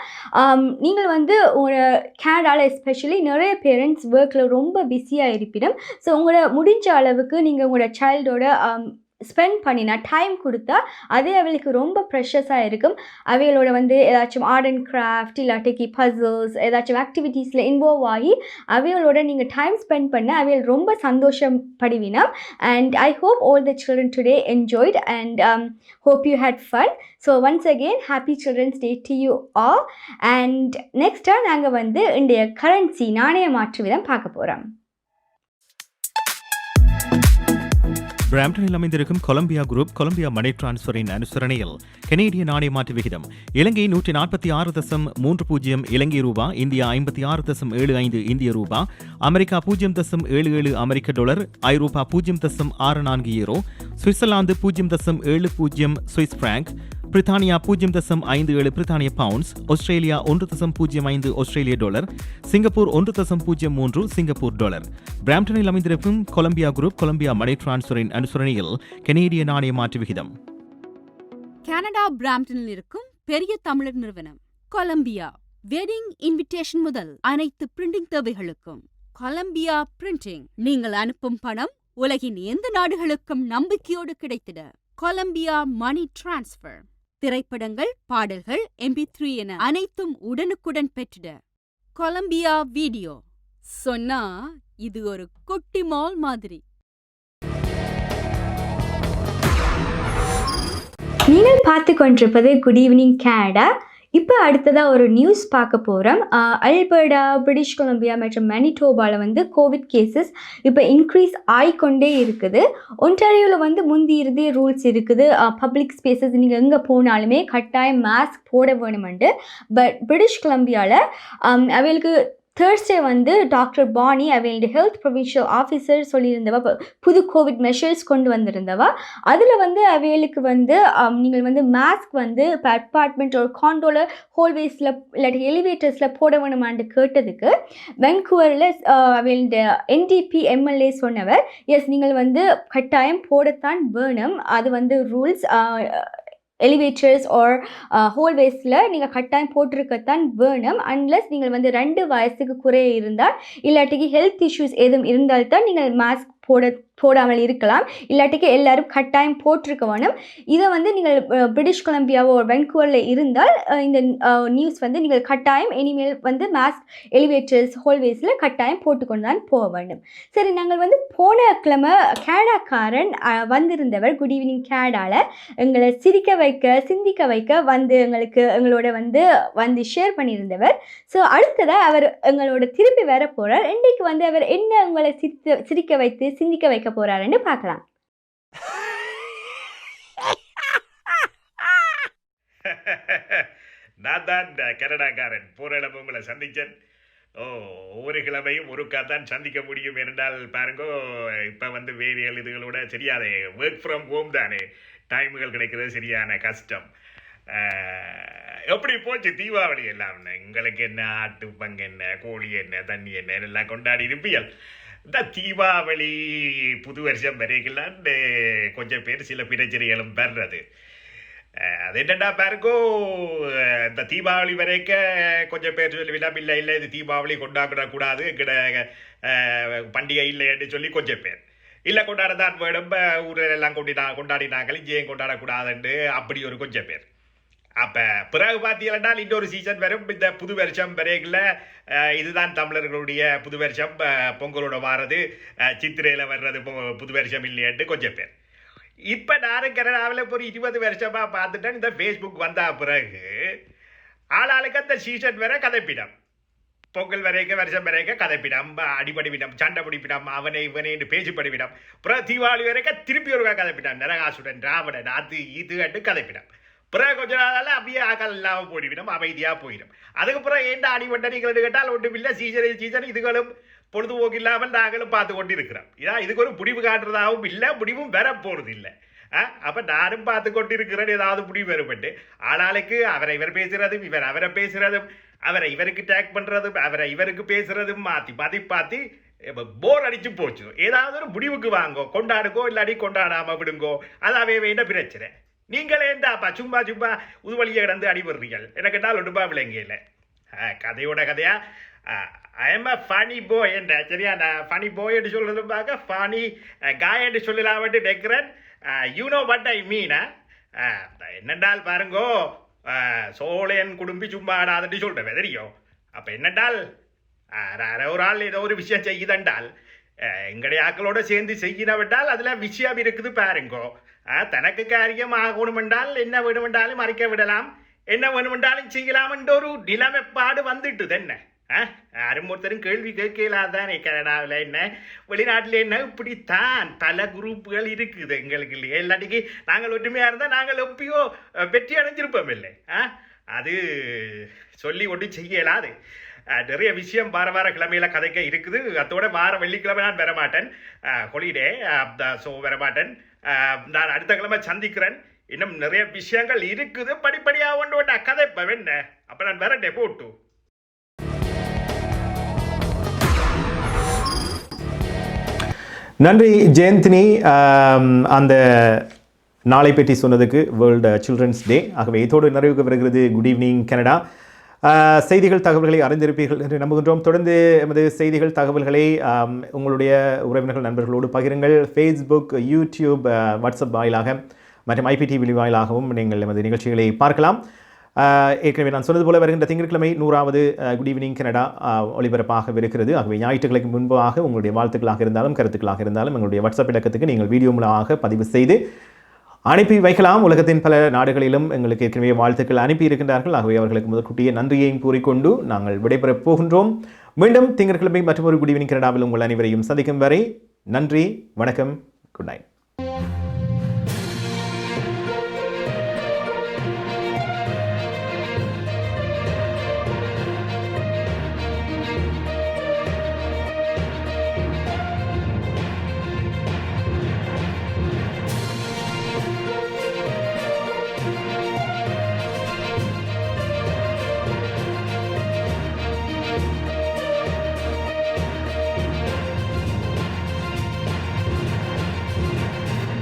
நீங்கள் வந்து உங்களோட கனடாவில் எஸ்பெஷலி நிறைய பேரண்ட்ஸ் ஒர்க்கில் ரொம்ப பிஸியாக இருப்பிடும். ஸோ உங்களோட முடிஞ்ச அளவுக்கு நீங்கள் உங்களோட சைல்டோட ஸ்பெண்ட் பண்ணினா டைம் கொடுத்தா அதே அவளுக்கு ரொம்ப ப்ரெஷஸாக இருக்கும். அவைகளோட வந்து ஏதாச்சும் ஆர்ட் அண்ட் கிராஃப்ட் இல்லாட்டிக்கு பசில்ஸ் ஏதாச்சும் ஆக்டிவிட்டீஸில் இன்வால்வ் ஆகி அவைகளோட நீங்கள் டைம் ஸ்பெண்ட் பண்ண அவைகள் ரொம்ப சந்தோஷப்படுவினா. And I hope all the children today enjoyed and hope you had fun. So once again happy children's day to you all. And next time நாங்கள் வந்து இன்றைய கரன்சி நாணய மாற்று விதம் பார்க்க போகிறோம். பிராம்டனில் அமைந்திருக்கும் கொலம்பியா குரூப் கொலம்பியா மணி டிரான்ஸ்ஃபரின் அனுசரணையில் கனேடிய நாணய மாற்று விகிதம் இலங்கை 146.30 இலங்கை ரூபா, இந்தியா 56.75 இந்திய ரூபா, அமெரிக்கா 0.77 அமெரிக்க டாலர், ஐரோப்பா 0.64 யூரோ, சுவிட்சர்லாந்து 0.70 சுவிஸ் பிராங்க், பிரித்தானியா 0.57 பிரித்தானிய பவுண்ட்ஸ், ஆஸ்திரேலியா 1.05 ஆஸ்திரேலிய டாலர், சிங்கப்பூர் 1.03 சிங்கப்பூர் டாலர். பிராம்டனில் அமைந்திருக்கும் கொலம்பியா குரூப் கொலம்பியா மணி டிரான்ஸ்ஃபரின் அனுசரணையில் கனேடிய நாணய மாற்று விகிதம். கனடா பிராம்டனில் இருக்கும் பெரிய தமிழர் நிறுவனம் கொலம்பியா. வெட்டிங் இன்விடேஷன் முதல் அனைத்து பிரிண்டிங் தேவைகளுக்கும் கொலம்பியா பிரிண்டிங். நீங்கள் அனுப்பும் பணம் உலகின் எந்த நாடுகளுக்கும் நம்பிக்கையோடு கிடைத்திட கொலம்பியா மணி டிரான்ஸ்ஃபர். திரைப்படங்கள், பாடல்கள், MP3 என அனைத்தும் உடனுக்குடன் பெற்றிட கொலம்பியா வீடியோ. சொன்னா இது ஒரு குட்டி மால் மாதிரி. நீங்கள் பார்த்து கொண்டிருப்பது குட் ஈவினிங் கனடா. இப்போ அடுத்ததாக ஒரு நியூஸ் பார்க்க போகிறோம். அல்பர்டா, பிரிட்டிஷ் கொலம்பியா மற்றும் மேனிடோபாவில் வந்து கோவிட் கேசஸ் இப்போ இன்க்ரீஸ் ஆகிக்கொண்டே இருக்குது. ஒன்டாரியோவில் வந்து முந்தி இருந்தே ரூல்ஸ் இருக்குது, பப்ளிக் ஸ்பேசஸ் நீங்கள் எங்கே போனாலுமே கட்டாயம் மாஸ்க் போட வேணுமெண்டு. பட் பிரிட்டிஷ் கொலம்பியாவில் அவளுக்கு தேர்ஸ்டே வந்து டாக்டர் பானி அவளுடைய ஹெல்த் ப்ரொவின்ஷியல் ஆஃபீஸர் சொல்லியிருந்தவா புது கோவிட் மெஷர்ஸ் கொண்டு வந்திருந்தவா. அதில் வந்து அவளுக்கு வந்து நீங்கள் வந்து மாஸ்க் வந்து இப்போ அப்பார்ட்மெண்ட் ஒரு காண்டோவில் ஹோல்வேஸில் இல்லாட்டி எலிவேட்டர்ஸில் போட வேணுமான்னு கேட்டதுக்கு வென்கூவரில் அவளுடைய NDP MLA சொன்னவர், எஸ் நீங்கள் வந்து கட்டாயம் போடத்தான் வேணும், அது வந்து ரூல்ஸ், எலிவேட்டர்ஸ் ஆர் ஹோல்வேஸில் நீங்கள் கட்டாயம் போட்டிருக்கத்தான் வேணும். அன்லெஸ் நீங்கள் வந்து 2 வயசுக்கு குறைய இருந்தால் இல்லாட்டிக்கு ஹெல்த் இஷ்யூஸ் எதுவும் இருந்தால்தான் நீங்கள் மாஸ்க் போடாமல் இருக்கலாம். இல்லாட்டிக்கு எல்லாரும் கட்டாயம் போட்டிருக்க வேணும். இதை வந்து நீங்கள் பிரிட்டிஷ் கொலம்பியாவோ வென்கூவரில் இருந்தால் இந்த நியூஸ் வந்து நீங்கள் கட்டாயம் இனிமேல் வந்து மாஸ்க் எலிவேட்டர்ஸ் ஹோல்வேஸில் கட்டாயம் போட்டுக்கொண்டு தான் போக வேண்டும். சரி, நாங்கள் வந்து போன கிழமை கனடாக்காரன் வந்திருந்தவர் குட் ஈவினிங் கனடாவில் எங்களை சிரிக்க வைக்க சிந்திக்க வைக்க வந்து எங்களோட வந்து ஷேர் பண்ணியிருந்தவர். ஸோ அடுத்ததாக அவர் எங்களோட திருப்பி வர போகிறார். இன்றைக்கு வந்து அவர் என்ன உங்களை சிரிக்க வைத்து சிந்திக்க வைக்க போறாருன்னு பார்க்கலாம். நான் தான் கனடாக்காரன். போராடம் உங்களை சந்திச்சேன். ஒவ்வொரு கிழமையும் ஒருக்காத்தான் சந்திக்க முடியும் என்றால் பாருங்கோ, இப்போ வந்து வேரியல் இதுகளோட சரியாதே ஒர்க் ஃப்ரம் ஹோம் தானே, டைமுகள் கிடைக்கிறது சரியான கஷ்டம். எப்படி போச்சு தீபாவளி எல்லாம்? உங்களுக்கு என்ன ஆட்டு பங்கு என்ன, கோழி என்ன, தண்ணி என்ன எல்லாம் கொண்டாடி இருப்பியல். இந்த தீபாவளி புது வருஷம் வரைக்கலான்னு கொஞ்சம் பேர் சில பிரச்சனைகளும் பெறது. அது என்னடா பாருங்கோ, இந்த தீபாவளி வரைக்க கொஞ்சம் பேர் சொல்லிவிடாம இல்லை இது தீபாவளி கொண்டாடக்கூடாது, பண்டிகை இல்லைன்னு சொல்லி கொஞ்சம் பேர் இல்லை கொண்டாடத்தான் வேணும், ஊரில் எல்லாம் கொண்டாடினாங்களே ஏன் கொண்டாடக்கூடாதுன்னு அப்படி ஒரு கொஞ்சம் பேர். அப்போ பிறகு பார்த்தீங்கன்னா இன்னொரு சீசன் வரும். இந்த புது வருஷம் வரைக்குள்ள இதுதான் தமிழர்களுடைய புது வருஷம், பொங்கலோட வாரது, சித்திரையில் வர்றது புது வருஷம் இல்லையாட்டு கொஞ்சம் பேர். இப்போ நானும் கனடாவில் இப்போ ஒரு 20 வருஷமாக பார்த்துட்டேன். இந்த ஃபேஸ்புக் வந்த பிறகு ஆளாளுக்கு அந்த சீசன் வர கதைப்பிடம், பொங்கல் வரைக்கும் வருஷம் வரைக்கும் கதைப்பிடம், அடிபடிவிடம், சண்டை பிடிப்பிடம், அவனை இவனேன்னு பேச்சு படிவிடம். அப்புறம் தீபாவளி வரைக்கும் திருப்பி ஒரு கதைப்பிடம், நரகாசுடன் ராவணன் அது இது அண்டு கதைப்பிடம். பிறகு கொஞ்ச நாளால் அப்படியே ஆக்கள் இல்லாமல் போய்விடும், அமைதியாக போயிடும். அதுக்கப்புறம் ஏண்டா அடிபட்டணிகள் கேட்டால் ஒன்றும் இல்லை, சீசன் இதுகளும் பொழுதுபோக்கு இல்லாமல் நாங்களும் பார்த்து கொண்டு இருக்கிறோம். இதுக்கு ஒரு முடிவு காட்டுறதாகவும் இல்லை, முடிவும் வர போகிறது இல்லை. அப்போ நானும் பார்த்து கொண்டு இருக்கிறேன் ஏதாவது முடிவு வரும்பட்டு. ஆளாளுக்கு அவரை இவர் பேசுகிறதும் இவர் அவரை பேசுகிறதும் அவரை இவருக்கு டேக் பண்ணுறதும் அவரை இவருக்கு பேசுகிறதும் மாற்றி போர் அடிச்சு போச்சு. ஏதாவது ஒரு முடிவுக்கு வாங்கோ, கொண்டாடுங்கோ இல்லாடி கொண்டாடாமல் விடுங்கோ, அதாவே வேண்ட பிரச்சனை. நீங்களே ஏண்டாப்பா சும்மா உதுவழியை கிடந்து அடிபடுறீர்கள். எனக்கு என்னால் ஒன்றுபா விளங்கியில்லை. கதையோட கதையா ஐ எம் அ ஃபனி போய் என்ற சரியா, நான் ஃபனி போய் என்று சொல்றது பார்க்க ஃபனி காய் என்று சொல்லலாம்ட்டு டெக்கிறேன். யூனோ வாட் ஐ மீன். என்னென்றால் பாருங்கோ, சோழன் குடும்பி சும்மா ஆடாதுன்னு சொல்கிறேன் தெரியும். அப்போ என்னென்றால் ஒரு ஆள் ஏதோ ஒரு விஷயம் செய்யுதென்றால் எங்களுடைய ஆக்களோட சேர்ந்து செய்யினவிட்டால் அதில் விஷயம் இருக்குது பாருங்கோ. தனக்கு காரியம் ஆகணுமென்றால் என்ன வேணுமென்றாலும் மறைக்க விடலாம், என்ன வேணுமென்றாலும் செய்யலாம் என்ற ஒரு நிலைமைப்பாடு வந்துட்டுது. என்ன யாரும் ஒருத்தரும் கேள்வி கேட்கலாதானே. கனடாவில் என்ன வெளிநாட்டில் என்ன இப்படித்தான் பல குரூப்புகள் இருக்குது எங்களுக்கு இல்லையா. இல்லாட்டிக்கு நாங்கள் ஒற்றுமையாக இருந்தால் நாங்கள் எப்பயோ வெற்றி அடைஞ்சிருப்போம் இல்லை. அது சொல்லி ஒன்றும் செய்யலாது. நிறைய விஷயம் வார கிழமையில கதைக்க இருக்குது. அதோட வார வெள்ளிக்கிழமை நான் வரமாட்டேன், ஹாலிடே, ஸோ வரமாட்டேன். நான் அடுத்த கிழமை சந்திக்கிறேன். இன்னும் நிறைய விஷயங்கள் இருக்குது, படிப்படியாக ஒன்று கதை என்ன. அப்போ நான் வரட்டே போட்டு. நன்றி ஜெயந்தினி, அந்த நாளை பற்றி சொன்னதுக்கு. World children's day. ஆகவே இதோடு நிறைவுக்கு வருகிறது குட் ஈவினிங் கனடா. செய்திகள் தகவல்களை அறிந்திருப்பீர்கள் என்று நம்புகின்றோம். தொடர்ந்து எமது செய்திகள் தகவல்களை உங்களுடைய உறவினர்கள் நண்பர்களோடு பகிருங்கள். ஃபேஸ்புக், யூடியூப், வாட்ஸ்அப் வாயிலாக மற்றும் IPTV வாயிலாகவும் நீங்கள் எமது நிகழ்ச்சிகளை பார்க்கலாம். ஏற்கனவே நான் சொன்னது போல வருகின்ற திங்கட்கிழமை 100வது குட் ஈவினிங் கனடா ஒளிபரப்பாக இருக்கிறது. ஆகவே ஞாயிற்றுக்கிழமைக்கு முன்பாக உங்களுடைய வாழ்த்துக்களாக இருந்தாலும் கருத்துக்களாக இருந்தாலும் எங்களுடைய வாட்ஸ்அப் இலக்கத்துக்கு நீங்கள் வீடியோ மூலமாக பதிவு செய்து அனுப்பி வைக்கலாம். உலகத்தின் பல நாடுகளிலும் எங்களுக்கு ஏற்கனவே வாழ்த்துக்கள் அனுப்பி இருக்கின்றார்கள். ஆகவே அவர்களுக்கு முதற்கூட்டிய நன்றியையும் கூறிக்கொண்டு நாங்கள் விடைபெறப் போகின்றோம். மீண்டும் திங்கட்கிழமை மற்றும் ஒரு குட் ஈவினிங் கனடாவில் உங்கள் அனைவரையும் சந்திக்கும் வரை நன்றி, வணக்கம், குட் நைட்.